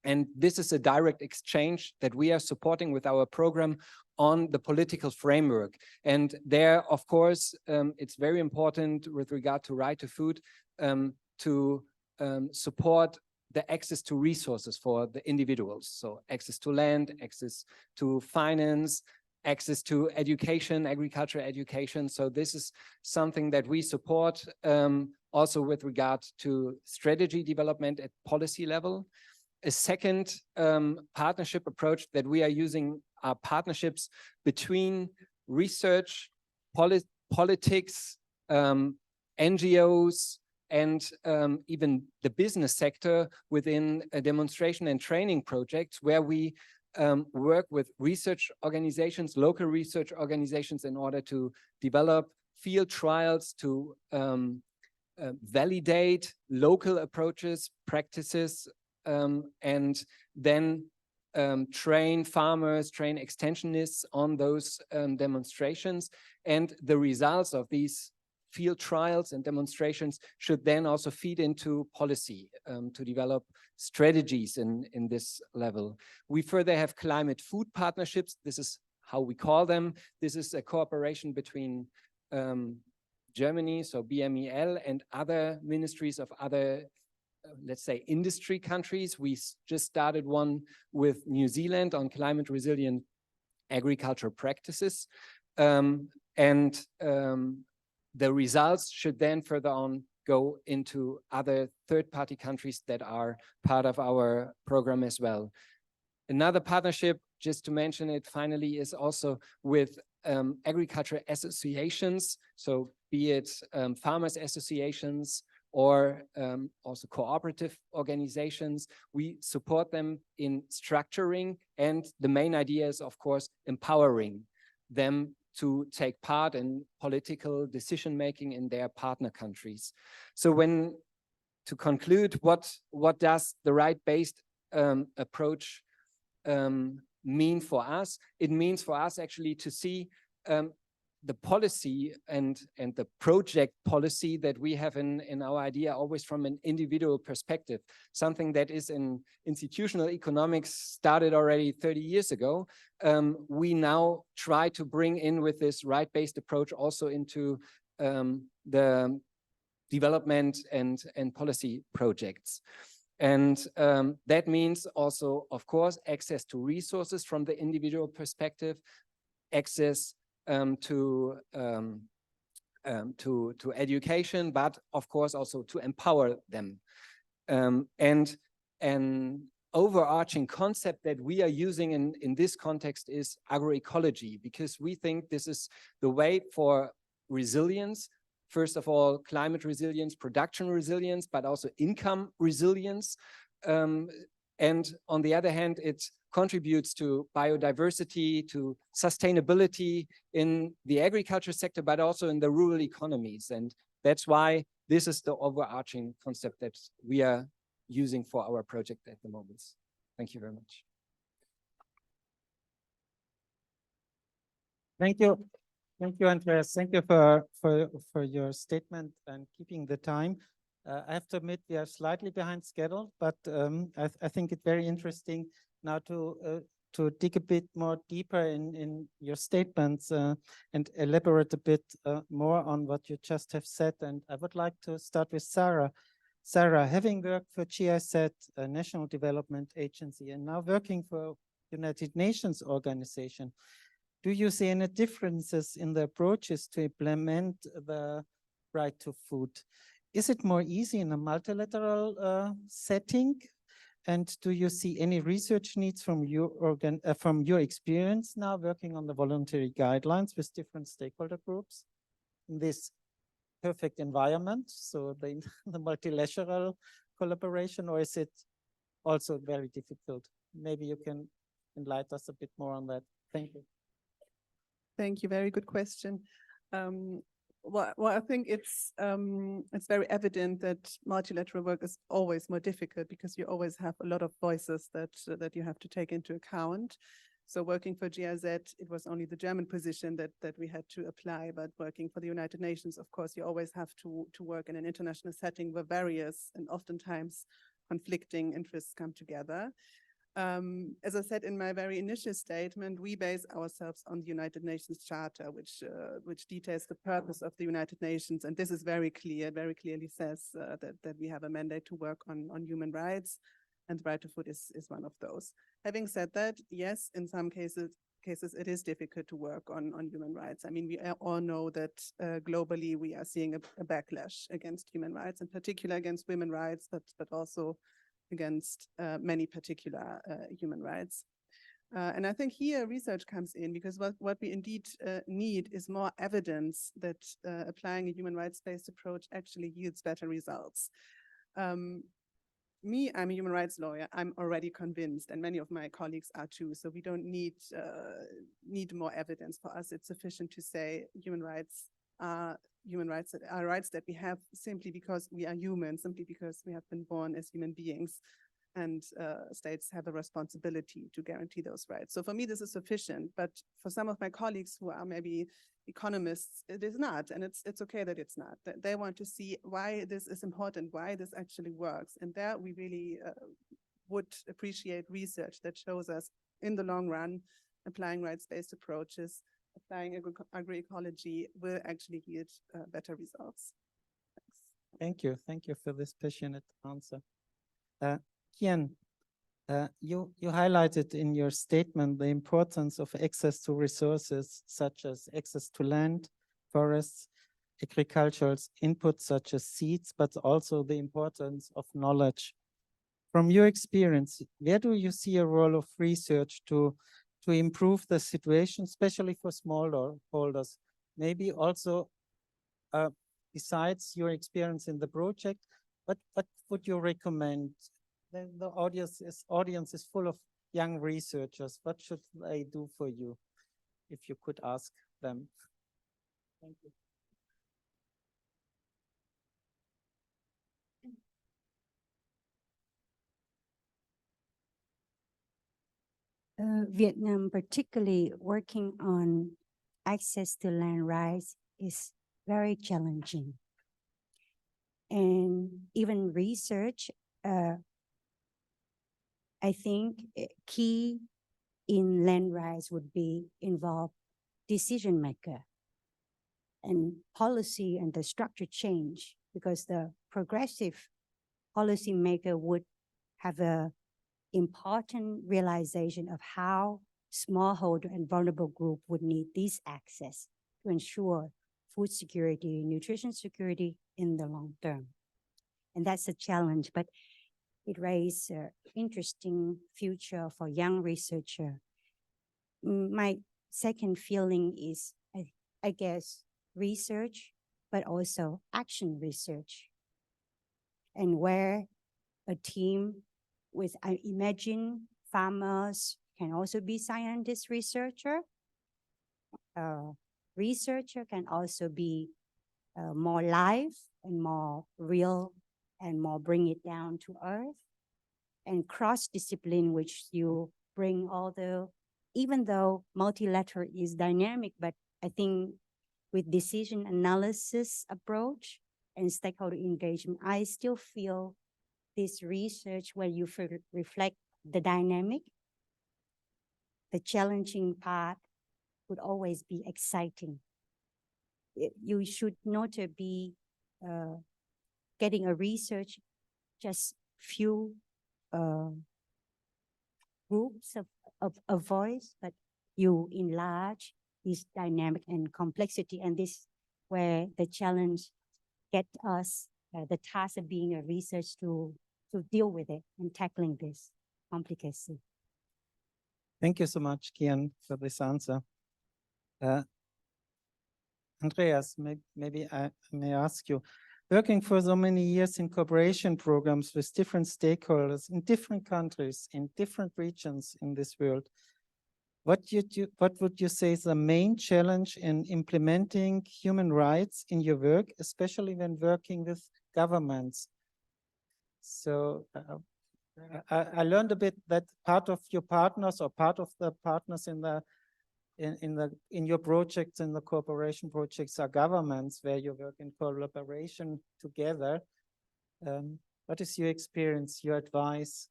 [SPEAKER 5] And this is a direct exchange that we are supporting with our program on the political framework. And there, of course, it's very important with regard to right to food to support the access to resources for the individuals. So access to land, access to finance, access to education, agriculture education. So this is something that we support also with regard to strategy development at policy level. A second partnership approach that we are using are partnerships between research, politics, NGOs, and even the business sector within a demonstration and training projects where we work with research organizations, local research organizations, in order to develop field trials to validate local approaches, practices, and then train farmers, train extensionists on those demonstrations. And the results of these field trials and demonstrations should then also feed into policy to develop strategies in this level. We further have climate food partnerships. This is how we call them. This is a cooperation between Germany, so BMEL, and other ministries of other, let's say, industry countries. We just started one with New Zealand on climate resilient agricultural practices. The results should then further on go into other third-party countries that are part of our program as well. Another partnership, just to mention it finally, is also with agriculture associations. So be it farmers associations or also cooperative organizations. We support them in structuring, and the main idea is, of course, empowering them to take part in political decision-making in their partner countries. So to conclude, what does the right-based approach mean for us? It means for us actually to see the policy and the project policy that we have in our idea always from an individual perspective, something that is in institutional economics started already 30 years ago. We now try to bring in with this right-based approach also into the development and policy projects. And that means also, of course, access to resources from the individual perspective, access to education, but of course also to empower them. And an overarching concept that we are using in this context is agroecology, because we think this is the way for resilience. First of all, climate resilience, production resilience, but also income resilience. And on the other hand, it contributes to biodiversity, to sustainability in the agriculture sector, but also in the rural economies. And that's why this is the overarching concept that we are using for our project at the moment. Thank you very much.
[SPEAKER 1] Thank you. Thank you, Andreas. Thank you for your statement and keeping the time. I have to admit we are slightly behind schedule, but I think it's very interesting now to dig a bit more deeper in your statements and elaborate a bit more on what you just have said. And I would like to start with Sarah. Sarah, having worked for GIZ, a National Development Agency, and now working for United Nations organization, do you see any differences in the approaches to implement the right to food? Is it more easy in a multilateral setting? And do you see any research needs from your experience now working on the voluntary guidelines with different stakeholder groups in this perfect environment? So the multilateral collaboration, or is it also very difficult? Maybe you can enlighten us a bit more on that. Thank you.
[SPEAKER 6] Thank you. Very good question. Well, I think it's very evident that multilateral work is always more difficult because you always have a lot of voices that you have to take into account. So working for GIZ, it was only the German position that we had to apply, but working for the United Nations, of course, you always have to work in an international setting where various and oftentimes conflicting interests come together. As I said in my very initial statement, we base ourselves on the United Nations Charter, which details the purpose of the United Nations. And this is very clear, very clearly says that we have a mandate to work on human rights, and the right to food is one of those. Having said that, yes, in some cases it is difficult to work on human rights. I mean, we all know that globally we are seeing a backlash against human rights, in particular against women's rights, but also against many particular human rights. And I think here research comes in because what we indeed need is more evidence that applying a human rights-based approach actually yields better results. I'm a human rights lawyer. I'm already convinced, and many of my colleagues are too. So we don't need more evidence. For us, it's sufficient to say human rights are rights that we have simply because we are human, simply because we have been born as human beings, and states have a responsibility to guarantee those rights. So for me, this is sufficient, but for some of my colleagues who are maybe economists, it is not, and it's okay that it's not. They want to see why this is important, why this actually works, and there we really would appreciate research that shows us in the long run, applying rights-based approaches, applying agroecology will actually yield better results. Thanks.
[SPEAKER 1] Thank you. Thank you for this passionate answer. Kian, you highlighted in your statement the importance of access to resources such as access to land, forests, agricultural inputs such as seeds, but also the importance of knowledge. From your experience, where do you see a role of research to improve the situation, especially for smallholders? Maybe also, besides your experience in the project, what would you recommend? The audience is full of young researchers. What should they do for you, if you could ask them? Thank you.
[SPEAKER 8] Vietnam, particularly working on access to land rights, is very challenging. And even research, I think key in land rights would be involve decision maker and policy and the structure change, because the progressive policy maker would have a important realization of how smallholder and vulnerable group would need this access to ensure food security, nutrition security in the long term. And that's a challenge, but it raises an interesting future for young researcher. My second feeling is, I guess, research, but also action research. And where a team with, I imagine, farmers can also be scientist researcher. Researcher can also be more live and more real and more bring it down to earth. And cross-discipline, which you bring all the, even though multilateral is dynamic, but I think with decision analysis approach and stakeholder engagement, I still feel this research where you reflect the dynamic, the challenging part would always be exciting. You should not be getting a research, just few groups of voice, but you enlarge this dynamic and complexity. And this where the challenge get us, the task of being a research to deal with it and tackling this complicacy.
[SPEAKER 1] Thank you so much, Kian, for this answer. Andreas, maybe I may ask you, working for so many years in cooperation programs with different stakeholders in different countries, in different regions in this world, what would you say is the main challenge in implementing human rights in your work, especially when working with governments? So I learned a bit that part of your partners or part of the partners in your projects, in the cooperation projects, are governments where you work in collaboration together. What is your experience, your advice?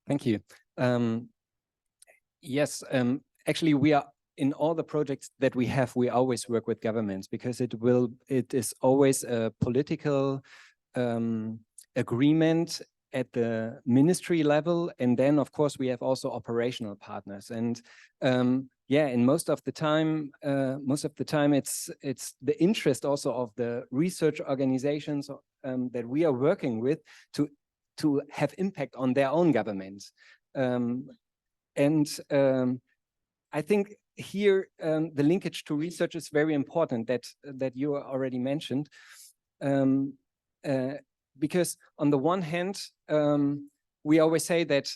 [SPEAKER 5] Thank you. Yes, actually we are in all the projects that we have, we always work with governments because it is always a political agreement at the ministry level, and then of course we have also operational partners. And yeah, and most of the time it's the interest also of the research organizations that we are working with to have impact on their own governments. I think here the linkage to research is very important that you already mentioned. Because on the one hand, we always say that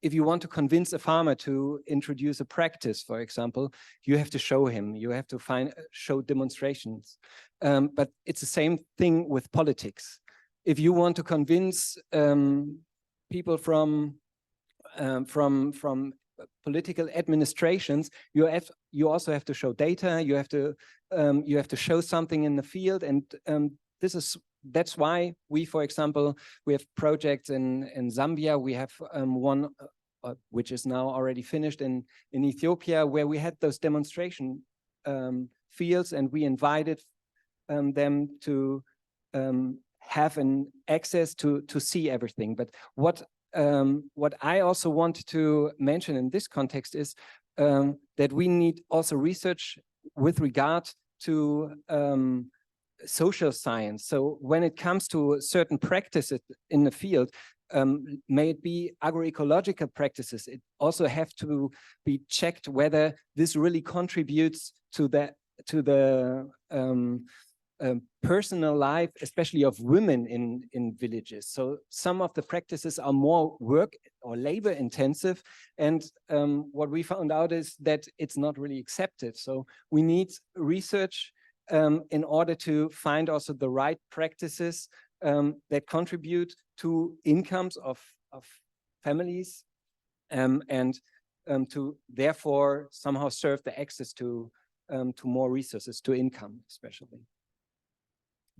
[SPEAKER 5] if you want to convince a farmer to introduce a practice, for example, you have to show him, you have to show demonstrations. But it's the same thing with politics. If you want to convince people from political administrations, you also have to show data, you have to show something in the field, and that's why we, for example, we have projects in Zambia. We have one which is now already finished in Ethiopia, where we had those demonstration fields, and we invited them to have an access to see everything. But what I also want to mention in this context is that we need also research with regard to social science. So when it comes to certain practices in the field, may it be agroecological practices, it also have to be checked whether this really contributes to the personal life, especially of women in villages. So some of the practices are more work or labor intensive, and what we found out is that it's not really accepted. So we need research in order to find also the right practices that contribute to incomes of families and to therefore somehow serve the access to more resources, to income especially.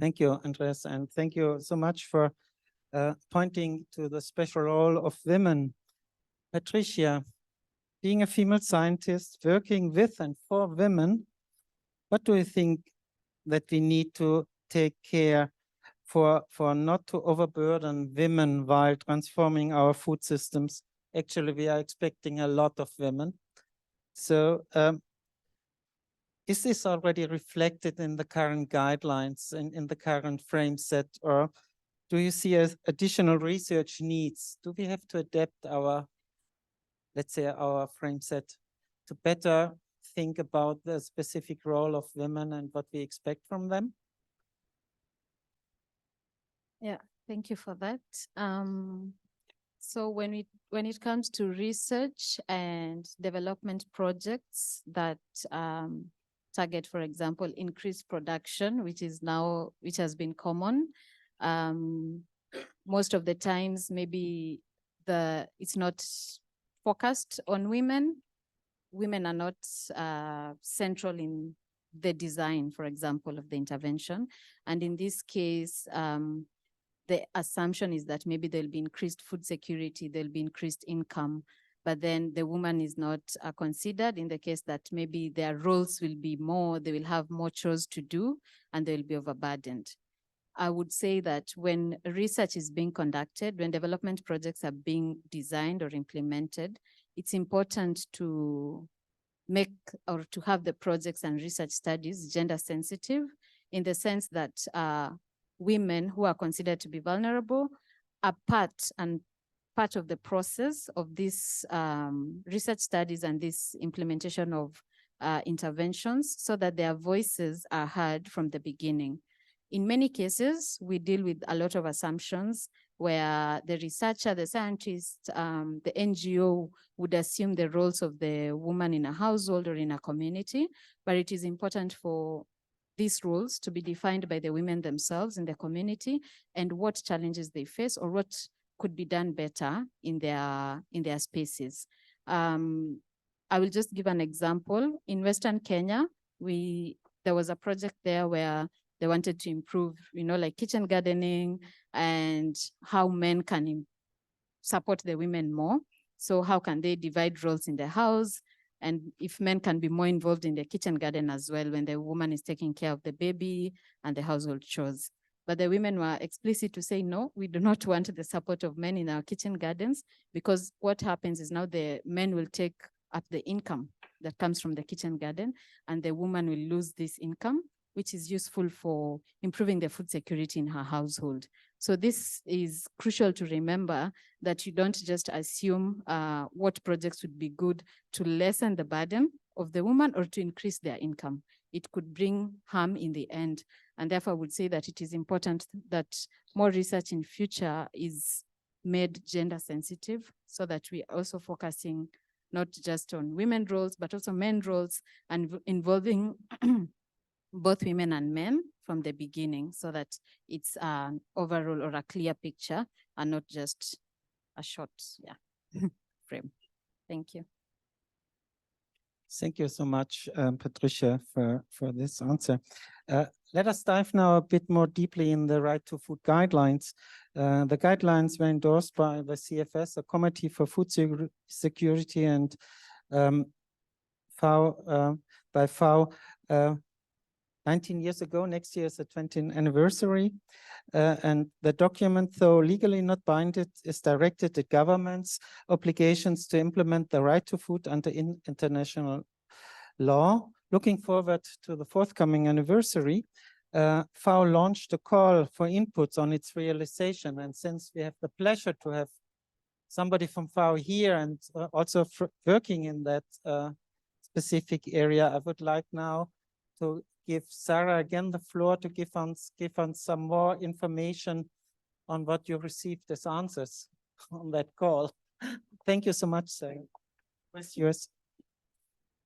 [SPEAKER 1] Thank you, Andreas, and thank you so much for pointing to the special role of women. Patricia, being a female scientist working with and for women, what do you think that we need to take care for not to overburden women while transforming our food systems? Actually, we are expecting a lot of women. So is this already reflected in the current guidelines and in the current frame set, or do you see additional research needs? Do we have to adapt our, let's say, our frame set to better think about the specific role of women and what we expect from them?
[SPEAKER 7] Yeah, thank you for that. So when it comes to research and development projects that target, for example, increased production, which has been common, most of the times maybe it's not focused on women. Women are not central in the design, for example, of the intervention. And in this case, the assumption is that maybe there'll be increased food security, there'll be increased income, but then the woman is not considered in the case that maybe their roles will be more, they will have more chores to do, and they'll be overburdened. I would say that when research is being conducted, when development projects are being designed or implemented, it's important to make or to have the projects and research studies gender sensitive, in the sense that women who are considered to be vulnerable are part of the process of these research studies and this implementation of interventions, so that their voices are heard from the beginning. In many cases, we deal with a lot of assumptions where the researcher, the scientist, the NGO would assume the roles of the woman in a household or in a community, but it is important for these roles to be defined by the women themselves in the community and what challenges they face or what could be done better in their spaces. I will just give an example. In Western Kenya, there was a project there where they wanted to improve, like kitchen gardening and how men can support the women more. So how can they divide roles in the house? And if men can be more involved in the kitchen garden as well, when the woman is taking care of the baby and the household chores. But the women were explicit to say, no, we do not want the support of men in our kitchen gardens, because what happens is now the men will take up the income that comes from the kitchen garden, and the woman will lose this income, which is useful for improving the food security in her household. So this is crucial to remember, that you don't just assume what projects would be good to lessen the burden of the woman or to increase their income. It could bring harm in the end. And therefore, I would say that it is important that more research in future is made gender sensitive, so that we are also focusing not just on women roles, but also men roles, and involving both women and men from the beginning, so that it's an overall or a clear picture and not just a short frame. Thank you.
[SPEAKER 1] Thank you so much, Patricia, for this answer. Let us dive now a bit more deeply in the Right to Food guidelines. The guidelines were endorsed by the CFS, a Committee for Food Security, and by FAO 19 years ago. Next year is the 20th anniversary. And the document, though legally not binding, is directed at governments' obligations to implement the right to food under international law. Looking forward to the forthcoming anniversary, FAO launched a call for inputs on its realization. And since we have the pleasure to have somebody from FAO here and also working in that specific area, I would like now to give Sarah again the floor to give us some more information on what you received as answers on that call. Thank you so much, Sarah. What's yours?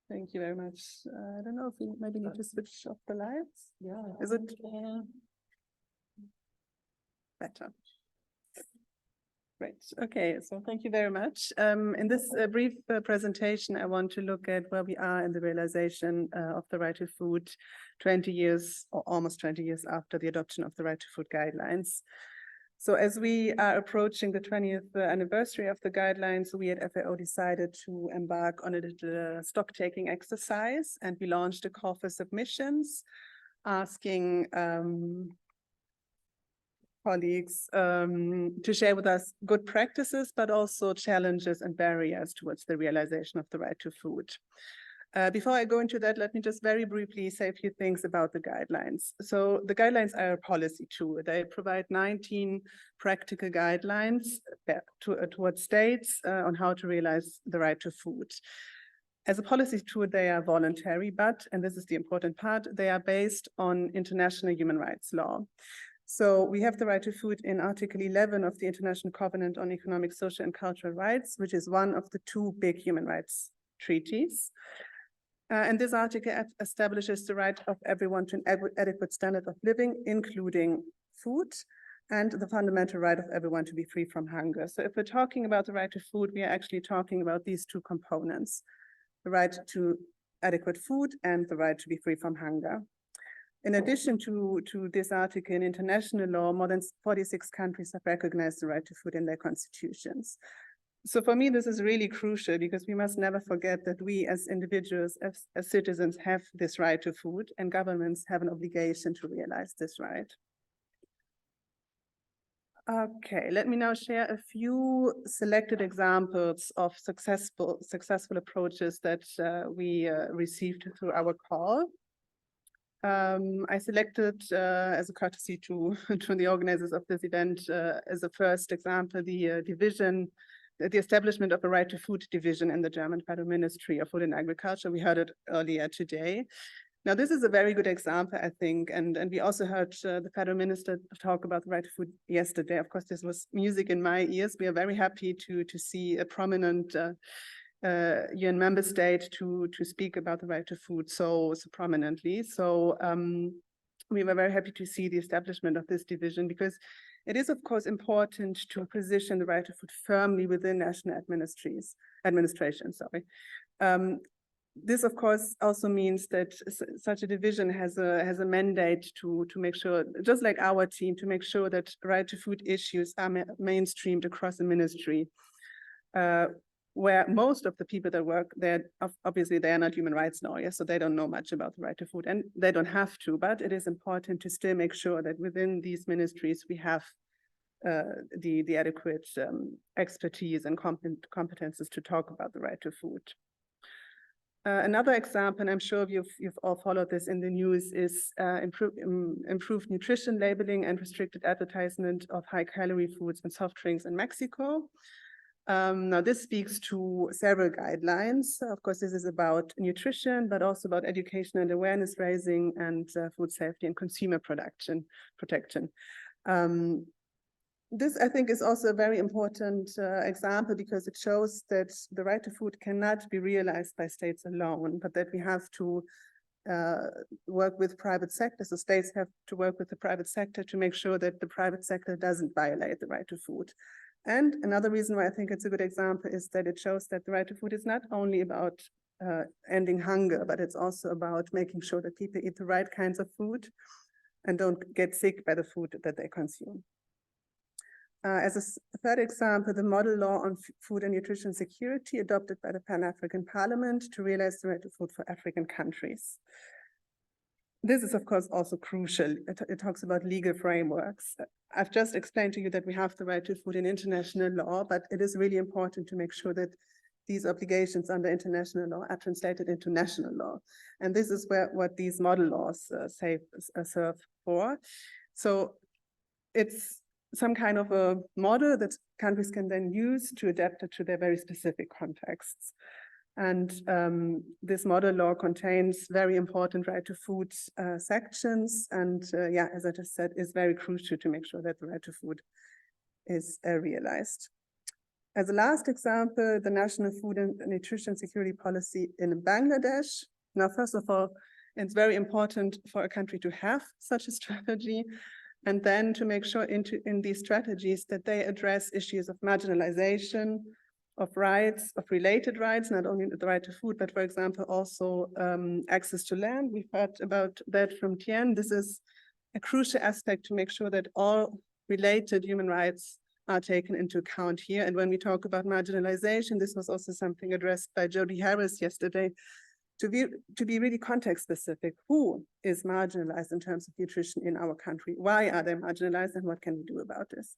[SPEAKER 6] Thank you very much. I don't know if we maybe need to switch off the lights. Yeah. Is it better? Great. Okay, so thank you very much. In this brief presentation, I want to look at where we are in the realization of the Right to Food 20 years or almost 20 years after the adoption of the Right to Food guidelines. So as we are approaching the 20th anniversary of the guidelines, we at FAO decided to embark on a little stock-taking exercise, and we launched a call for submissions asking colleagues to share with us good practices, but also challenges and barriers towards the realization of the right to food. Before I go into that, let me just very briefly say a few things about the guidelines. So the guidelines are a policy tool. They provide 19 practical guidelines towards states on how to realize the right to food. As a policy tool, they are voluntary, but, and this is the important part, they are based on international human rights law. So we have the right to food in Article 11 of the International Covenant on Economic, Social and Cultural Rights, which is one of the two big human rights treaties. And this article establishes the right of everyone to an adequate standard of living, including food, and the fundamental right of everyone to be free from hunger. So if we're talking about the right to food, we are actually talking about these two components, the right to adequate food and the right to be free from hunger. In addition to this article in international law, more than 46 countries have recognized the right to food in their constitutions. So for me, this is really crucial because we must never forget that we as individuals, as citizens, have this right to food, and governments have an obligation to realize this right. Okay, let me now share a few selected examples of successful approaches that we received through our call. I selected as a courtesy to the organizers of this event as a first example, the establishment of a right to food division in the German Federal Ministry of Food and Agriculture. We heard it earlier today. Now, this is a very good example, I think, and we also heard the federal minister talk about the right to food yesterday. Of course, this was music in my ears. We are very happy to see a prominent UN member state to speak about the right to food so prominently. So we were very happy to see the establishment of this division, because it is, of course, important to position the right to food firmly within national administration. This, of course, also means that such a division has a mandate to make sure, just like our team, to make sure that right to food issues are mainstreamed across the ministry, where most of the people that work there, obviously they are not human rights lawyers, so they don't know much about the right to food, and they don't have to, but it is important to still make sure that within these ministries we have the adequate expertise and competences to talk about the right to food. Another example, and I'm sure you've all followed this in the news, is improved nutrition labeling and restricted advertisement of high-calorie foods and soft drinks in Mexico. Now, this speaks to several guidelines. Of course, this is about nutrition, but also about education and awareness raising, and food safety and consumer protection. This, I think, is also a very important example, because it shows that the right to food cannot be realized by states alone, but that we have to work with private sector. So states have to work with the private sector to make sure that the private sector doesn't violate the right to food. And another reason why I think it's a good example is that it shows that the right to food is not only about ending hunger, but it's also about making sure that people eat the right kinds of food and don't get sick by the food that they consume. As a third example, the model law on food and nutrition security adopted by the Pan-African Parliament to realize the right to food for African countries. This is, of course, also crucial. It talks about legal frameworks. I've just explained to you that we have the right to food in international law, but it is really important to make sure that these obligations under international law are translated into national law. And this is what these model laws serve for. So it's some kind of a model that countries can then use to adapt it to their very specific contexts. And this model law contains very important right to food sections. And yeah, as I just said, is very crucial to make sure that the right to food is realized. As a last example, the National Food and Nutrition Security Policy in Bangladesh. Now, first of all, it's very important for a country to have such a strategy, and then to make sure in these strategies that they address issues of marginalization, of rights, of related rights, not only the right to food, but for example, also access to land. We've heard about that from Tien. This is a crucial aspect to make sure that all related human rights are taken into account here. And when we talk about marginalization, this was also something addressed by Jody Harris yesterday, to be really context specific. Who is marginalized in terms of nutrition in our country? Why are they marginalized, and what can we do about this?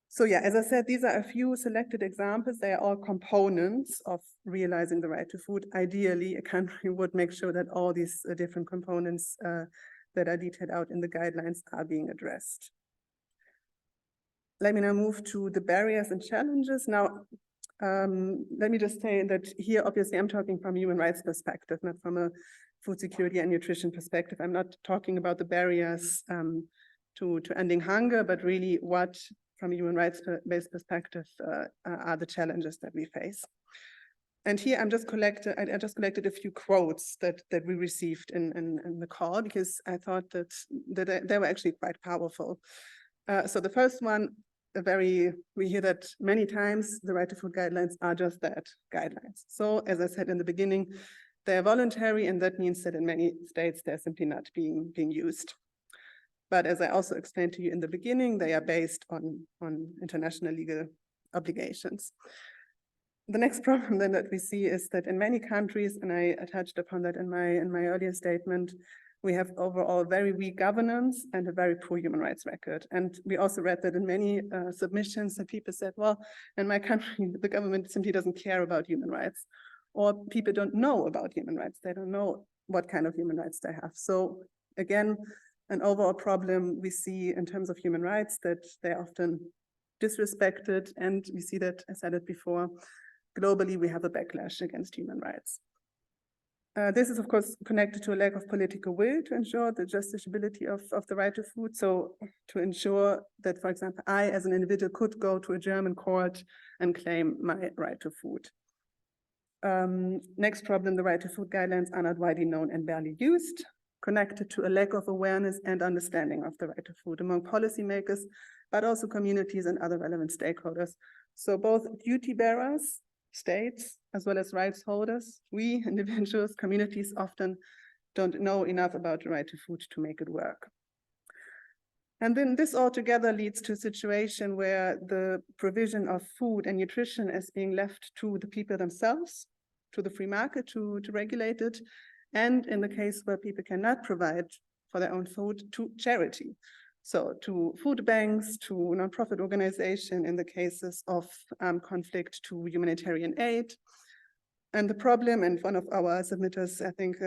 [SPEAKER 6] So yeah, as I said, these are a few selected examples. They are all components of realizing the right to food. Ideally, a country would make sure that all these different components that are detailed out in the guidelines are being addressed. Let me now move to the barriers and challenges. Now, let me just say that here, obviously, I'm talking from a human rights perspective, not from a food security and nutrition perspective. I'm not talking about the barriers to ending hunger, but really what, from a human rights-based perspective, are the challenges that we face. And here I just collected a few quotes that we received in the call, because I thought that they were actually quite powerful. So the first one, we hear that many times, the Right to Food guidelines are just that, guidelines. So as I said in the beginning, they're voluntary, and that means that in many states, they're simply not being used. But as I also explained to you in the beginning, they are based on international legal obligations. The next problem then that we see is that in many countries, and I touched upon that in my earlier statement, we have overall very weak governance and a very poor human rights record. And we also read that in many submissions that people said, well, in my country, the government simply doesn't care about human rights, or people don't know about human rights. They don't know what kind of human rights they have. So again, an overall problem we see in terms of human rights, that they're often disrespected. And we see that, I said it before, globally, we have a backlash against human rights. This is, of course, connected to a lack of political will to ensure the justiciability of the right to food. So to ensure that, for example, I, as an individual, could go to a German court and claim my right to food. Next problem, the Right to Food guidelines are not widely known and barely used, connected to a lack of awareness and understanding of the right to food among policymakers, but also communities and other relevant stakeholders. So both duty bearers, states, as well as rights holders, we individuals, communities often don't know enough about the right to food to make it work. And then this all together leads to a situation where the provision of food and nutrition is being left to the people themselves, to the free market to regulate it, and in the case where people cannot provide for their own food, to charity. So to food banks, to nonprofit organization in the cases of conflict, to humanitarian aid. And the problem, and one of our submitters, I think,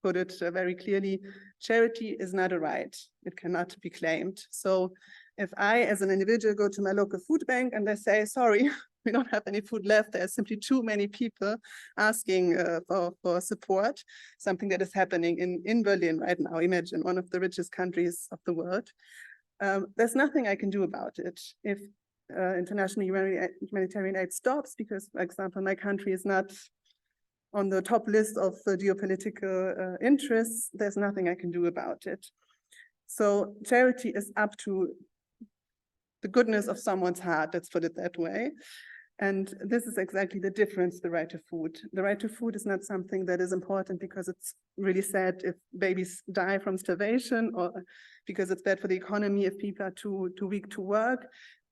[SPEAKER 6] put it very clearly, charity is not a right. It cannot be claimed. So if I, as an individual, go to my local food bank and they say, sorry, we don't have any food left, there are simply too many people asking for support, something that is happening in Berlin right now. Imagine, one of the richest countries of the world. There's nothing I can do about it. If international humanitarian aid stops, because, for example, my country is not on the top list of geopolitical interests, there's nothing I can do about it. So charity is up to the goodness of someone's heart, let's put it that way. And this is exactly the difference, the right to food. The right to food is not something that is important because it's really sad if babies die from starvation, or because it's bad for the economy if people are too weak to work.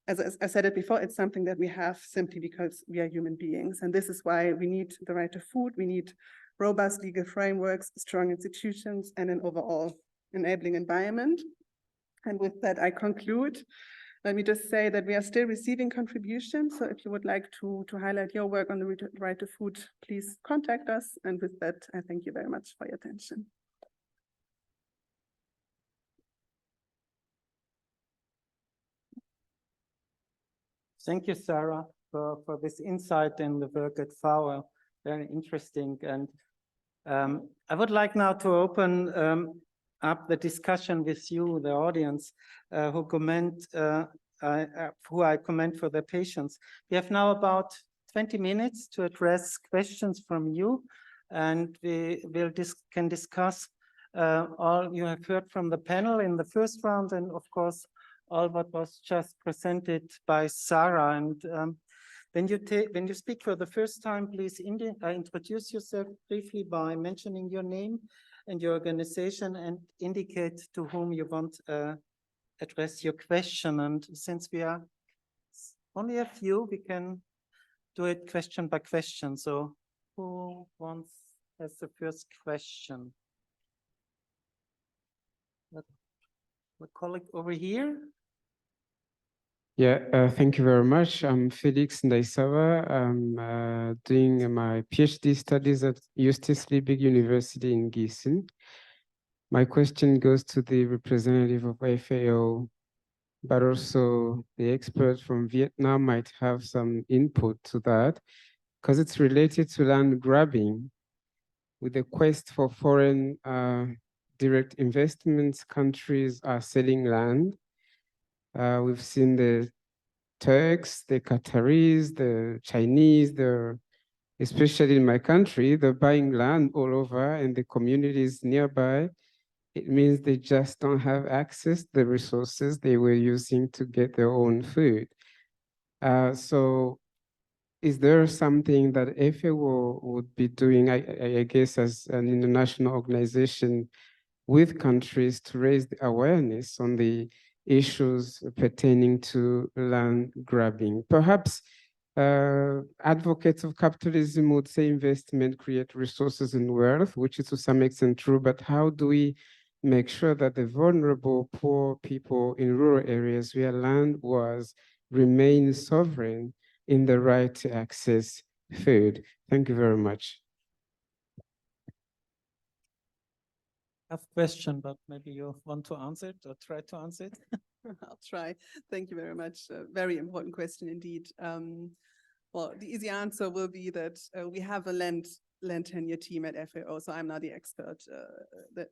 [SPEAKER 6] As I said it before, it's something that we have simply because we are human beings. And this is why we need the right to food. We need robust legal frameworks, strong institutions, and an overall enabling environment. And with that, I conclude. Let me just say that we are still receiving contributions. So if you would like to highlight your work on the right to food, please contact us. And with that, I thank you very much for your attention.
[SPEAKER 1] Thank you, Sarah, for this insight in the work at FAO. Very interesting. And I would like now to open up the discussion with you, the audience, who I commend for their patience. We have now about 20 minutes to address questions from you, and we can discuss all you have heard from the panel in the first round, and of course, all what was just presented by Sarah. And when you speak for the first time, please introduce yourself briefly by mentioning your name and your organization, and indicate to whom you want to address your question. And since we are only a few, we can do it question by question. So who has the first question? The colleague over here.
[SPEAKER 9] Yeah, thank you very much. I'm Felix Ndaisawa. I'm doing my PhD studies at Eustace Liebig University in Gießen. My question goes to the representative of FAO, but also the expert from Vietnam might have some input to that, because it's related to land grabbing with the quest for foreign direct investments countries are selling land. We've seen the Turks, the Qataris, the Chinese, especially in my country, they're buying land all over and the communities nearby. It means they just don't have access to the resources they were using to get their own food. So is there something that FAO would be doing, I guess, as an international organization with countries to raise the awareness on the issues pertaining to land grabbing? Perhaps advocates of capitalism would say investment create resources and wealth, which is to some extent true, but how do we make sure that the vulnerable, poor people in rural areas where land was remain sovereign in the right to access food? Thank you very much.
[SPEAKER 1] Tough question, but maybe you want to answer it or try to answer it.
[SPEAKER 6] I'll try. Thank you very much. Very important question indeed. Well, the easy answer will be that we have a land tenure team at FAO, so I'm not the expert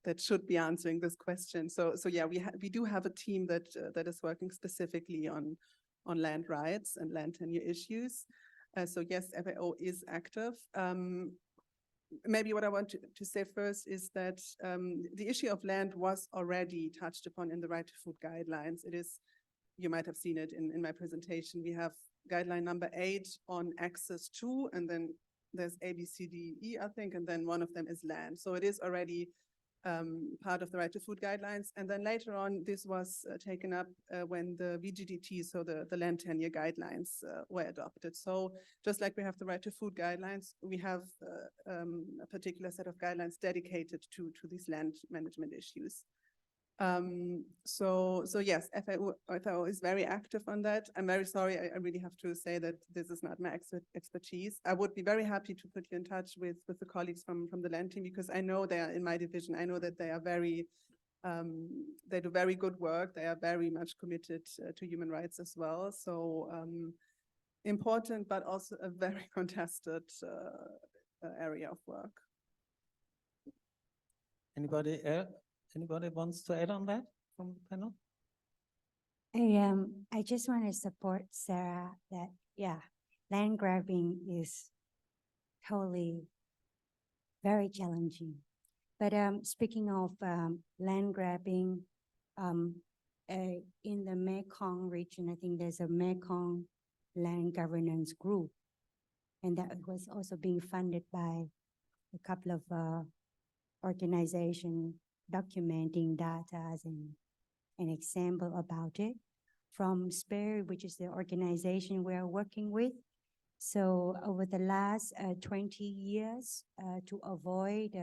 [SPEAKER 6] that should be answering this question. So yeah, we do have a team that is working specifically on land rights and land tenure issues. So yes, FAO is active. Maybe what I want to say first is that the issue of land was already touched upon in the Right to Food guidelines. It is, you might have seen it in my presentation. We have guideline number 8 on access to, and then there's A, B, C, D, E, I think, and then one of them is land. So it is already part of the Right to Food guidelines. And then later on, this was taken up when the VGDT, so the land tenure guidelines were adopted. So just like we have the Right to Food guidelines, we have a particular set of guidelines dedicated to these land management issues. So yes, FAO is very active on that. I'm very sorry, I really have to say that this is not my expertise. I would be very happy to put you in touch with the colleagues from the land team, because I know they are in my division. I know that they are very, they do very good work. They are very much committed to human rights as well. So important, but also a very contested area of work.
[SPEAKER 1] Anybody else? Anybody wants to add on that from the panel?
[SPEAKER 8] I just want to support Sarah that, yeah, land grabbing is totally very challenging. But speaking of land grabbing, in the Mekong region, I think there's a Mekong land governance group, and that was also being funded by a couple of organizations documenting data and an example about it from SPARE, which is the organization we're working with. So over the last 20 years, to avoid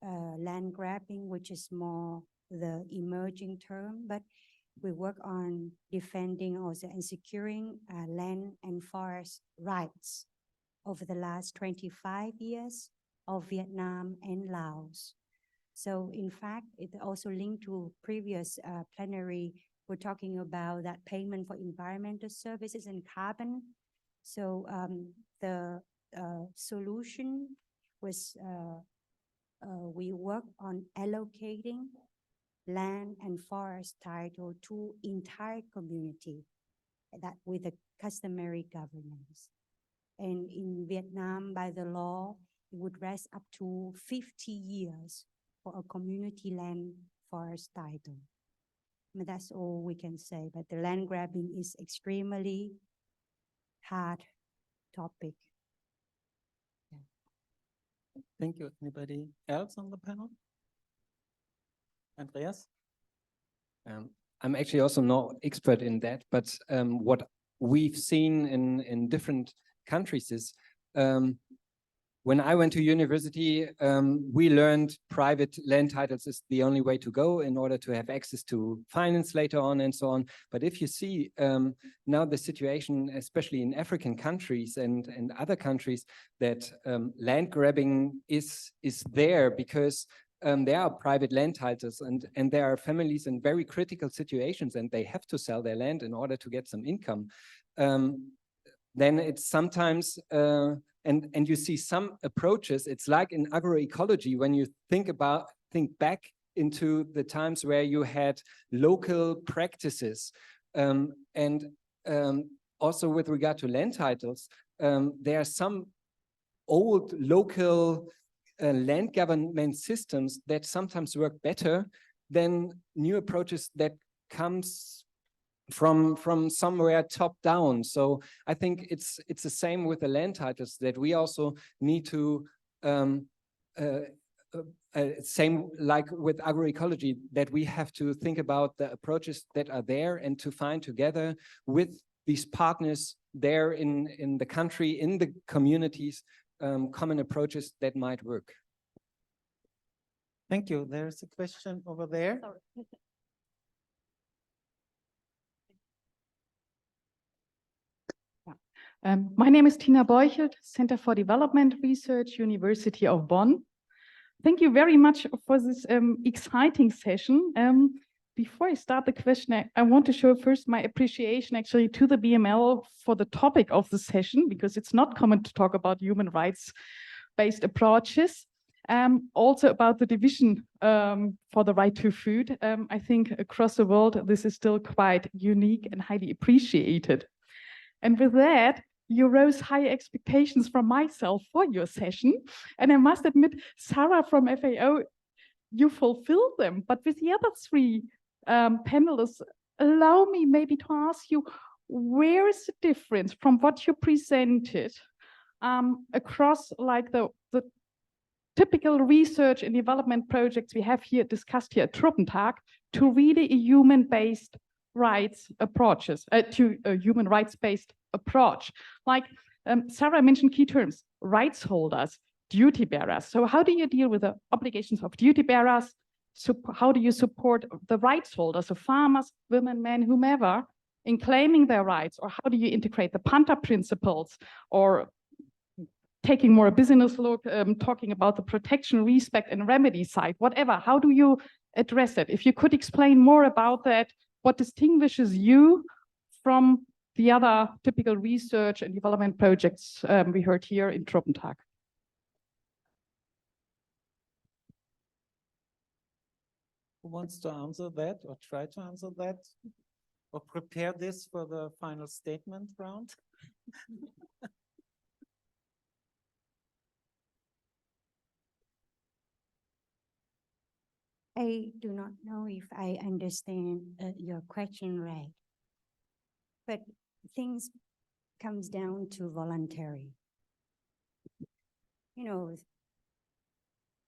[SPEAKER 8] land grabbing, which is more the emerging term, but we work on defending also and securing land and forest rights over the last 25 years of Vietnam and Laos. So in fact, it also linked to previous plenary, we're talking about that payment for environmental services and carbon. So the solution was we work on allocating land and forest title to entire community, that with the customary governance. And in Vietnam, by the law, it would rest up to 50 years for a community land forest title. And that's all we can say, but the land grabbing is extremely hard topic. Yeah.
[SPEAKER 1] Thank you. Anybody else on the panel? Andreas?
[SPEAKER 5] I'm actually also not expert in that, but what we've seen in different countries is when I went to university, we learned private land titles is the only way to go in order to have access to finance later on and so on. But if you see now the situation, especially in African countries and other countries, that land grabbing is there because there are private land titles and there are families in very critical situations and they have to sell their land in order to get some income. Then it's sometimes, and you see some approaches, it's like in agroecology, when you think back into the times where you had local practices. Also with regard to land titles, there are some old local land government systems that sometimes work better than new approaches that comes from somewhere top down. So I think it's the same with the land titles, that we also need to same like with agroecology, that we have to think about the approaches that are there and to find together with these partners there in the country, in the communities, common approaches that might work.
[SPEAKER 1] Thank you. There's a question over there.
[SPEAKER 10] My name is Tina Beuchelt, Center for Development Research, University of Bonn. Thank you very much for this exciting session. Before I start the question, I want to show first my appreciation actually to the BML for the topic of the session, because it's not common to talk about human rights-based approaches. Also about the division for the right to food. I think across the world, this is still quite unique and highly appreciated. And with that, you rose high expectations from myself for your session. And I must admit, Sarah from FAO, you fulfilled them. But with the other three panelists, allow me maybe to ask you, where is the difference from what you presented across like the typical research and development projects we have here discussed here at Truppentag to really a human-based rights approaches, to a human rights-based approach. Like Sarah mentioned key terms, rights holders, duty bearers. So how do you deal with the obligations of duty bearers? So how do you support the rights holders, so farmers, women, men, whomever, in claiming their rights? Or how do you integrate the Panther principles, or taking more a business look, talking about the protection, respect, and remedy side, whatever? How do you address it? If you could explain more about that, what distinguishes you from the other typical research and development projects we heard here in Truppentag.
[SPEAKER 1] Who wants to answer that or try to answer that? Or prepare this for the final statement round?
[SPEAKER 8] I do not know if I understand your question right, but things comes down to voluntary. You know,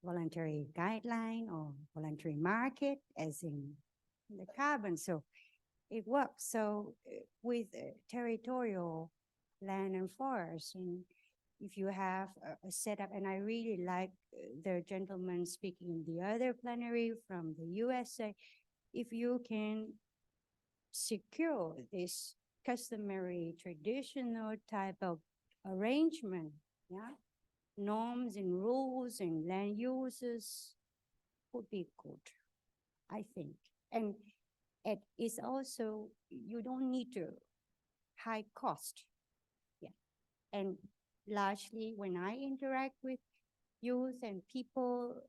[SPEAKER 8] voluntary guideline or voluntary market, as in the carbon. So it works. So with territorial land and forest, and if you have a setup, and I really like the gentleman speaking in the other plenary from the USA, if you can secure this customary traditional type of arrangement, yeah, norms and rules and land uses would be good, I think. And it is also, you don't need to high cost. Yeah. And largely when I interact with youth and people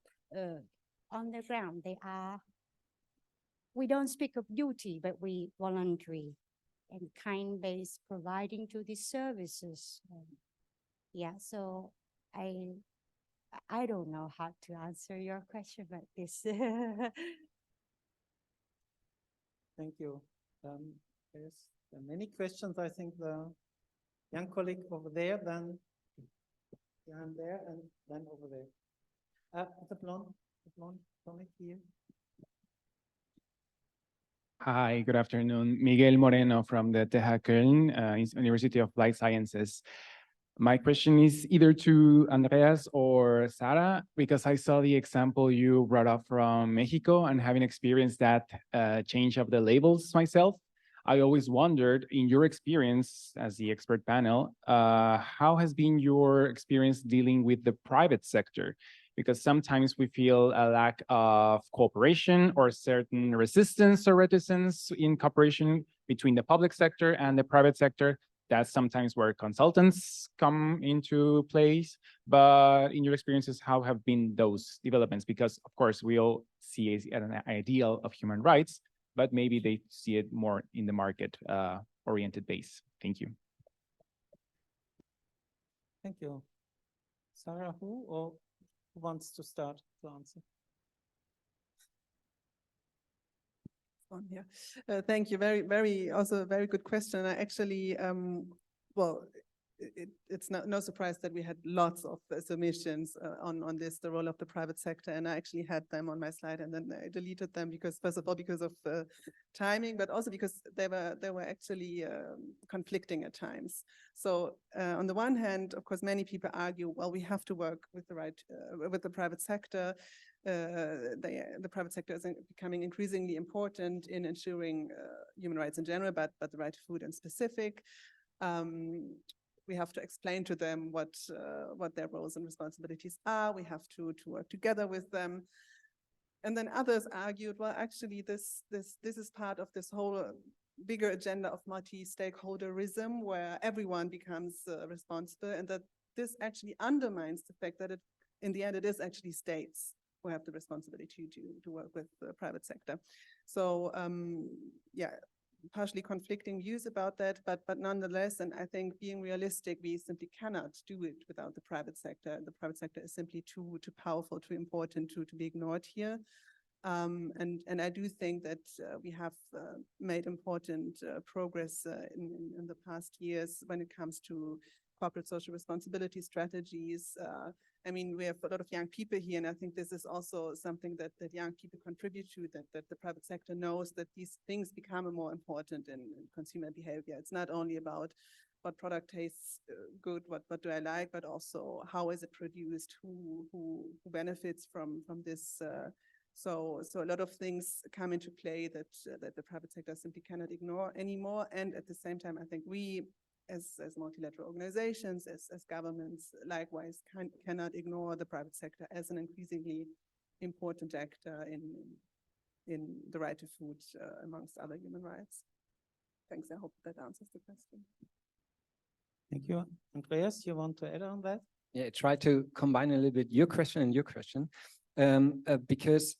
[SPEAKER 8] on the ground, we don't speak of duty, but we voluntary and kind-based providing to these services. Yeah, so I don't know how to answer your question, but this.
[SPEAKER 1] Thank you. There's many questions. I think the young colleague over there, then behind there, and then over there. The blonde colleague here.
[SPEAKER 11] Hi, good afternoon. Miguel Moreno from the TH Köln, University of Life Sciences. My question is either to Andreas or Sarah, because I saw the example you brought up from Mexico, and having experienced that change of the labels myself, I always wondered, in your experience as the expert panel, how has been your experience dealing with the private sector? Because sometimes we feel a lack of cooperation or certain resistance or reticence in cooperation between the public sector and the private sector. that's sometimes where consultants come into place. But in your experiences, how have been those developments? Because of course, we all see an ideal of human rights, but maybe they see it more in the market oriented base. Thank you.
[SPEAKER 1] Thank you. Sarah, who wants to start to answer?
[SPEAKER 6] Thank you. Also a very good question. I actually, well, it's no surprise that we had lots of submissions on this, the role of the private sector, and I actually had them on my slide, and then I deleted them because, first of all, because of timing, but also because they were actually conflicting at times. So on the one hand, of course, many people argue, well, we have to work with the private sector. The private sector is becoming increasingly important in ensuring human rights in general, but the right to food in specific. We have to explain to them what their roles and responsibilities are. We have to work together with them. And then others argued, well, actually, this is part of this whole bigger agenda of multi-stakeholderism, where everyone becomes responsible, and that this actually undermines the fact that in the end, it is actually states who have the responsibility to work with the private sector. So yeah, partially conflicting views about that, but nonetheless, and I think being realistic, we simply cannot do it without the private sector. The private sector is simply too powerful, too important to be ignored here. And I do think that we have made important progress in the past years when it comes to corporate social responsibility strategies. I mean, we have a lot of young people here, and I think this is also something that young people contribute to, that the private sector knows that these things become more important in consumer behavior. It's not only about what product tastes good, what do I like, but also how is it produced, who benefits from this. So a lot of things come into play that the private sector simply cannot ignore anymore. And at the same time, I think we, as multilateral organizations, as governments, likewise cannot ignore the private sector as an increasingly important actor in the right to food, amongst other human rights. Thanks. I hope that answers the question.
[SPEAKER 1] Thank you. Andreas, you want to add on that?
[SPEAKER 5] Yeah, try to combine a little bit your question and your question, because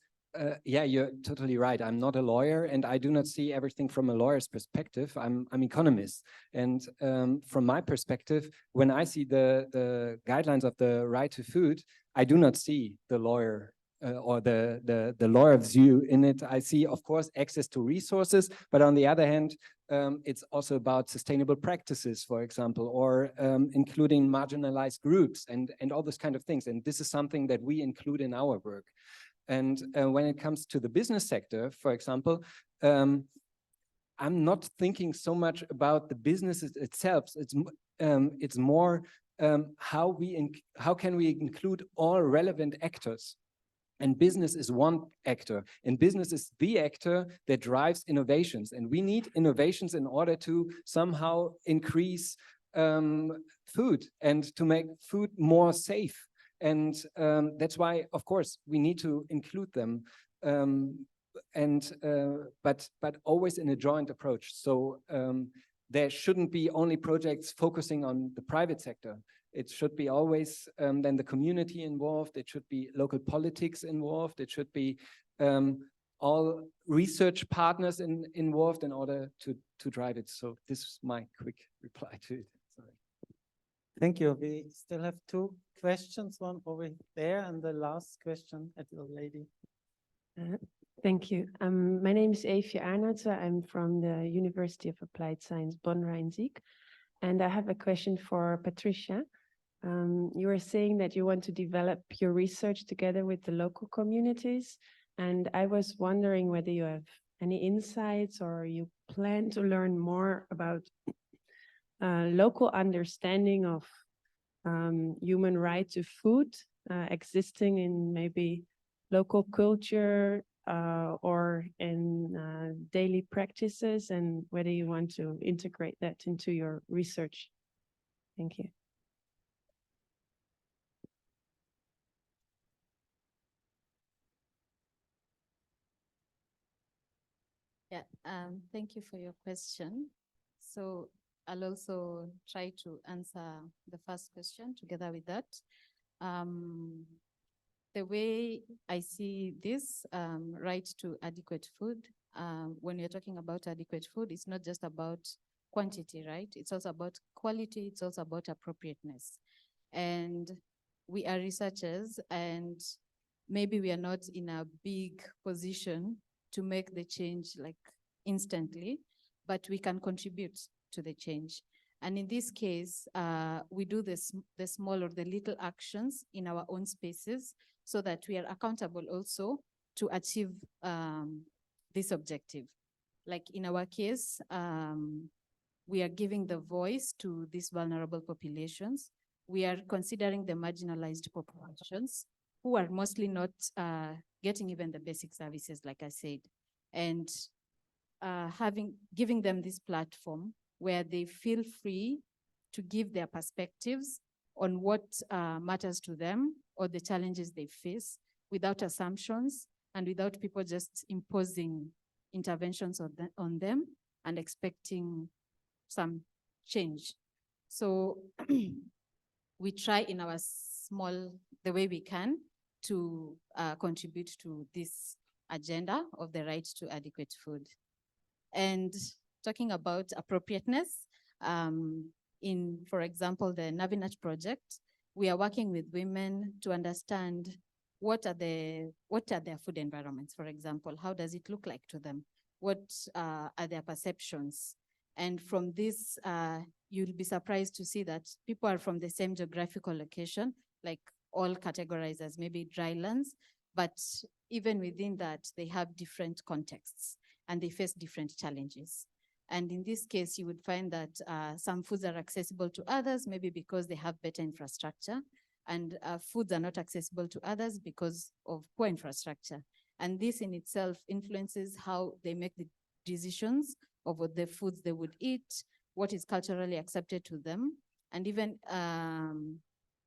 [SPEAKER 5] yeah, you're totally right. I'm not a lawyer, and I do not see everything from a lawyer's perspective. I'm economist, and from my perspective, when I see the guidelines of the right to food, I do not see the lawyer or the lawyer's view in it. I see, of course, access to resources, but on the other hand, it's also about sustainable practices, for example, or including marginalized groups and all those kind of things. And this is something that we include in our work. And when it comes to the business sector, for example, I'm not thinking so much about the businesses itself. It's more how can we include all relevant actors? And business is one actor, and business is the actor that drives innovations. And we need innovations in order to somehow increase food and to make food more safe. And that's why, of course, we need to include them, but always in a joint approach. So there shouldn't be only projects focusing on the private sector. It should be always then the community involved. It should be local politics involved. It should be all research partners involved in order to drive it. So this is my quick reply to it. Sorry.
[SPEAKER 1] Thank you. We still have two questions, one over there, and the last question at the lady.
[SPEAKER 12] Thank you. My name is Eefje Arnoudse. I'm from the University of Applied Science, Bonn-Rhein-Sieg. And I have a question for Patricia. You were saying that you want to develop your research together with the local communities. And I was wondering whether you have any insights or you plan to learn more about local understanding of human right to food existing in maybe local culture or in daily practices, and whether you want to integrate that into your research. Thank you.
[SPEAKER 7] Yeah, thank you for your question. So I'll also try to answer the first question together with that. The way I see this right to adequate food, when you're talking about adequate food, it's not just about quantity, right? It's also about quality, it's also about appropriateness. And we are researchers, and maybe we are not in a big position to make the change like instantly, but we can contribute to the change. And in this case, we do the small or the little actions in our own spaces so that we are accountable also to achieve this objective. Like in our case, we are giving the voice to these vulnerable populations. We are considering the marginalized populations who are mostly not getting even the basic services, like I said, and giving them this platform where they feel free to give their perspectives on what matters to them or the challenges they face without assumptions and without people just imposing interventions on them and expecting some change. So we try in our the way we can to contribute to this agenda of the right to adequate food. And talking about appropriateness, for example, the Navinat project, we are working with women to understand what are their food environments, for example. How does it look like to them? What are their perceptions? And from this, you'll be surprised to see that people are from the same geographical location, like all categorized as maybe drylands, but even within that, they have different contexts and they face different challenges. And in this case, you would find that some foods are accessible to others, maybe because they have better infrastructure, and foods are not accessible to others because of poor infrastructure. And this in itself influences how they make the decisions of what the foods they would eat, what is culturally accepted to them, and even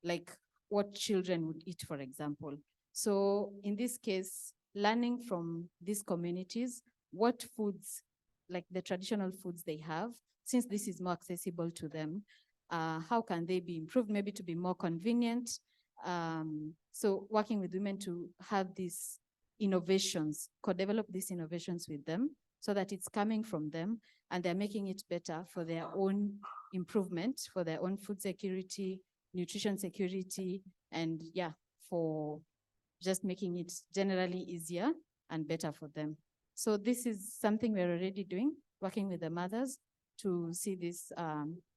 [SPEAKER 7] like what children would eat, for example. So in this case, learning from these communities, what foods, like the traditional foods they have, since this is more accessible to them, how can they be improved, maybe to be more convenient? So working with women to have these innovations, co-develop these innovations with them so that it's coming from them and they're making it better for their own improvement, for their own food security, nutrition security, and yeah, for just making it generally easier and better for them. So this is something we're already doing, working with the mothers to see these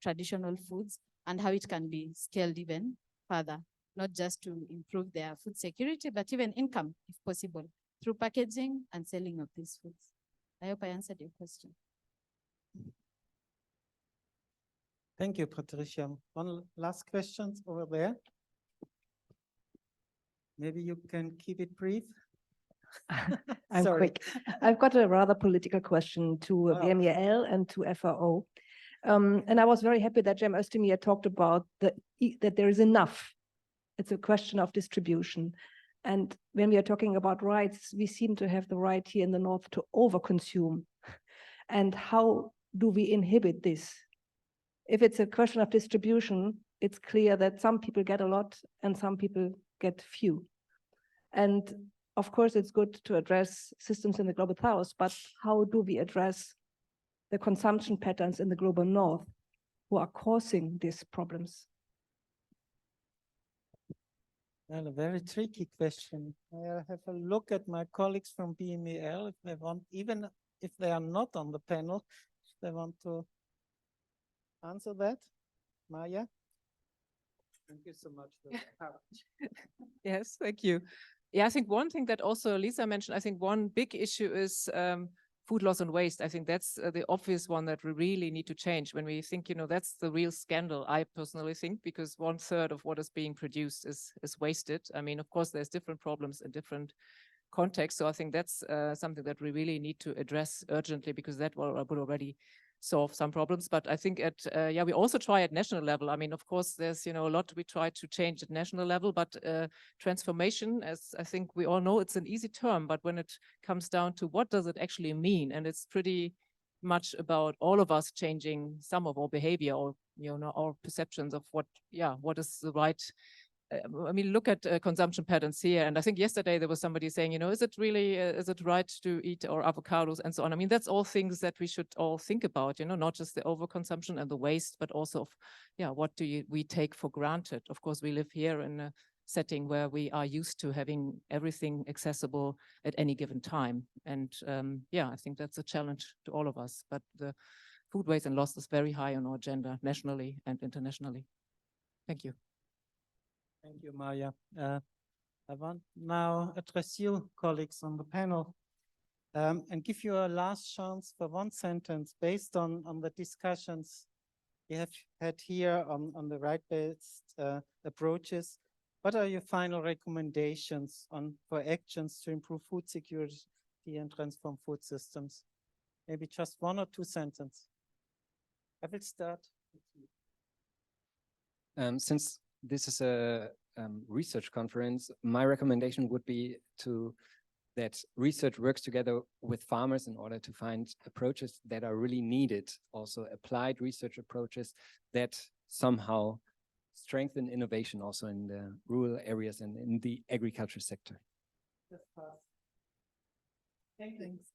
[SPEAKER 7] traditional foods and how it can be scaled even further, not just to improve their food security, but even income, if possible, through packaging and selling of these foods. I hope I answered your question.
[SPEAKER 1] Thank you, Patricia. One last question over there. Maybe you can keep it brief.
[SPEAKER 13] I'm
[SPEAKER 1] Sorry.
[SPEAKER 13] quick. I've got a rather political question to BMEL and to FAO. And I was very happy that Cem Özdemir talked about that there is enough. It's a question of distribution. And when we are talking about rights, we seem to have the right here in the North to overconsume. And how do we inhibit this? If it's a question of distribution, it's clear that some people get a lot and some people get few. And of course, it's good to address systems in the global South, but how do we address the consumption patterns in the global North who are causing these problems?
[SPEAKER 1] Well, a very tricky question. I'll have a look at my colleagues from BMEL if they want, even if they are not on the panel, if they want to answer that. Maya? Thank you so much for that.
[SPEAKER 3] Yes, thank you. Yeah, I think one thing that also Lisa mentioned, I think one big issue is food loss and waste. I think that's the obvious one that we really need to change when we think, that's the real scandal, I personally think, because 1/3 of what is being produced is wasted. I mean, of course, there's different problems in different contexts. So I think that's something that we really need to address urgently, because that would already solve some problems. But I think we also try at national level. I mean, of course, there's, a lot we try to change at national level, but transformation, as I think we all know, it's an easy term, but when it comes down to what does it actually mean, and it's pretty much about all of us changing some of our behavior or, our perceptions of what is the right. I mean, look at consumption patterns here. And I think yesterday there was somebody saying, is it really, is it right to eat our avocados and so on? I mean, that's all things that we should all think about, not just the overconsumption and the waste, but also of, what we take for granted? Of course, we live here in a setting where we are used to having everything accessible at any given time. And I think that's a challenge to all of us. But the food waste and loss is very high on our agenda, nationally and internationally. Thank you.
[SPEAKER 1] Thank you, Maya. I want now address you, colleagues on the panel, and give you a last chance for one sentence based on the discussions we have had here on the right-based approaches. What are your final recommendations for actions to improve food security and transform food systems? Maybe just 1 or 2 sentences. I will start.
[SPEAKER 5] Since this is a research conference, my recommendation would be that research works together with farmers in order to find approaches that are really needed, also applied research approaches that somehow strengthen innovation also in the rural areas and in the agriculture sector.
[SPEAKER 6] Thanks.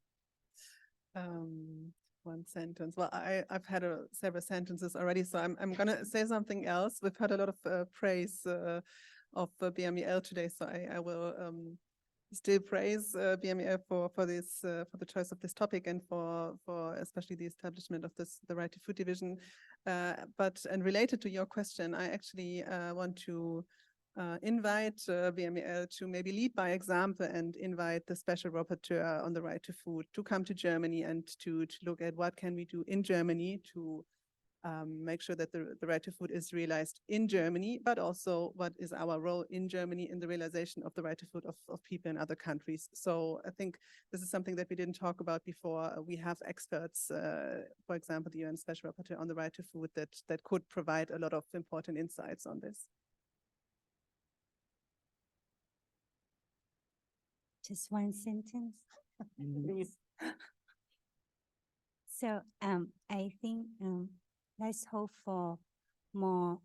[SPEAKER 6] 1 sentence. Well, I've had several sentences already, so I'm gonna say something else. We've heard a lot of praise of BMEL today, so I will still praise BMEL for this for the choice of this topic and for especially the establishment of the Right to Food division. And related to your question, I actually want to invite BMEL to maybe lead by example and invite the special rapporteur on the right to food to come to Germany and to look at what can we do in Germany to make sure that the right to food is realized in Germany, but also what is our role in Germany in the realization of the right to food of people in other countries. So I think this is something that we didn't talk about before. We have experts, for example, the UN Special Rapporteur on the right to food that could provide a lot of important insights on this.
[SPEAKER 8] Just 1 sentence.
[SPEAKER 1] Please.
[SPEAKER 8] So I think let's hope for more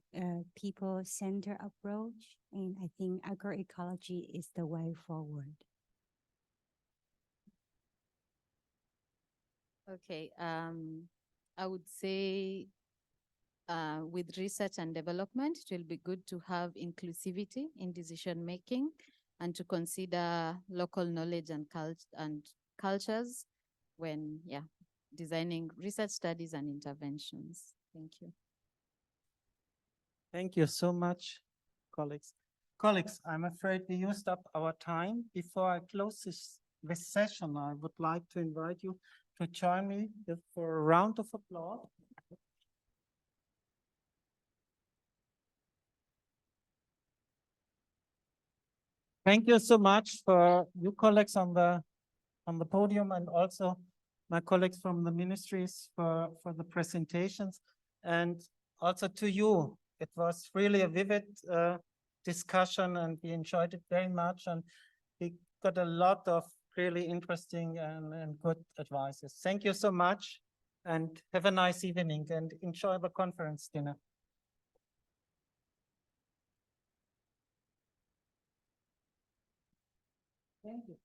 [SPEAKER 8] people-centered approach, and I think agroecology is the way forward.
[SPEAKER 7] Okay, I would say with research and development, it will be good to have inclusivity in decision making and to consider local knowledge and cultures when designing research studies and interventions. Thank you.
[SPEAKER 1] Thank you so much, colleagues. Colleagues, I'm afraid we used up our time. Before I close this session, I would like to invite you to join me for a round of applause. Thank you so much for you colleagues on the podium, and also my colleagues from the ministries for the presentations, and also to you. It was really a vivid discussion, and we enjoyed it very much, and we got a lot of really interesting and good advices. Thank you so much, and have a nice evening, and enjoy the conference dinner. Thank you.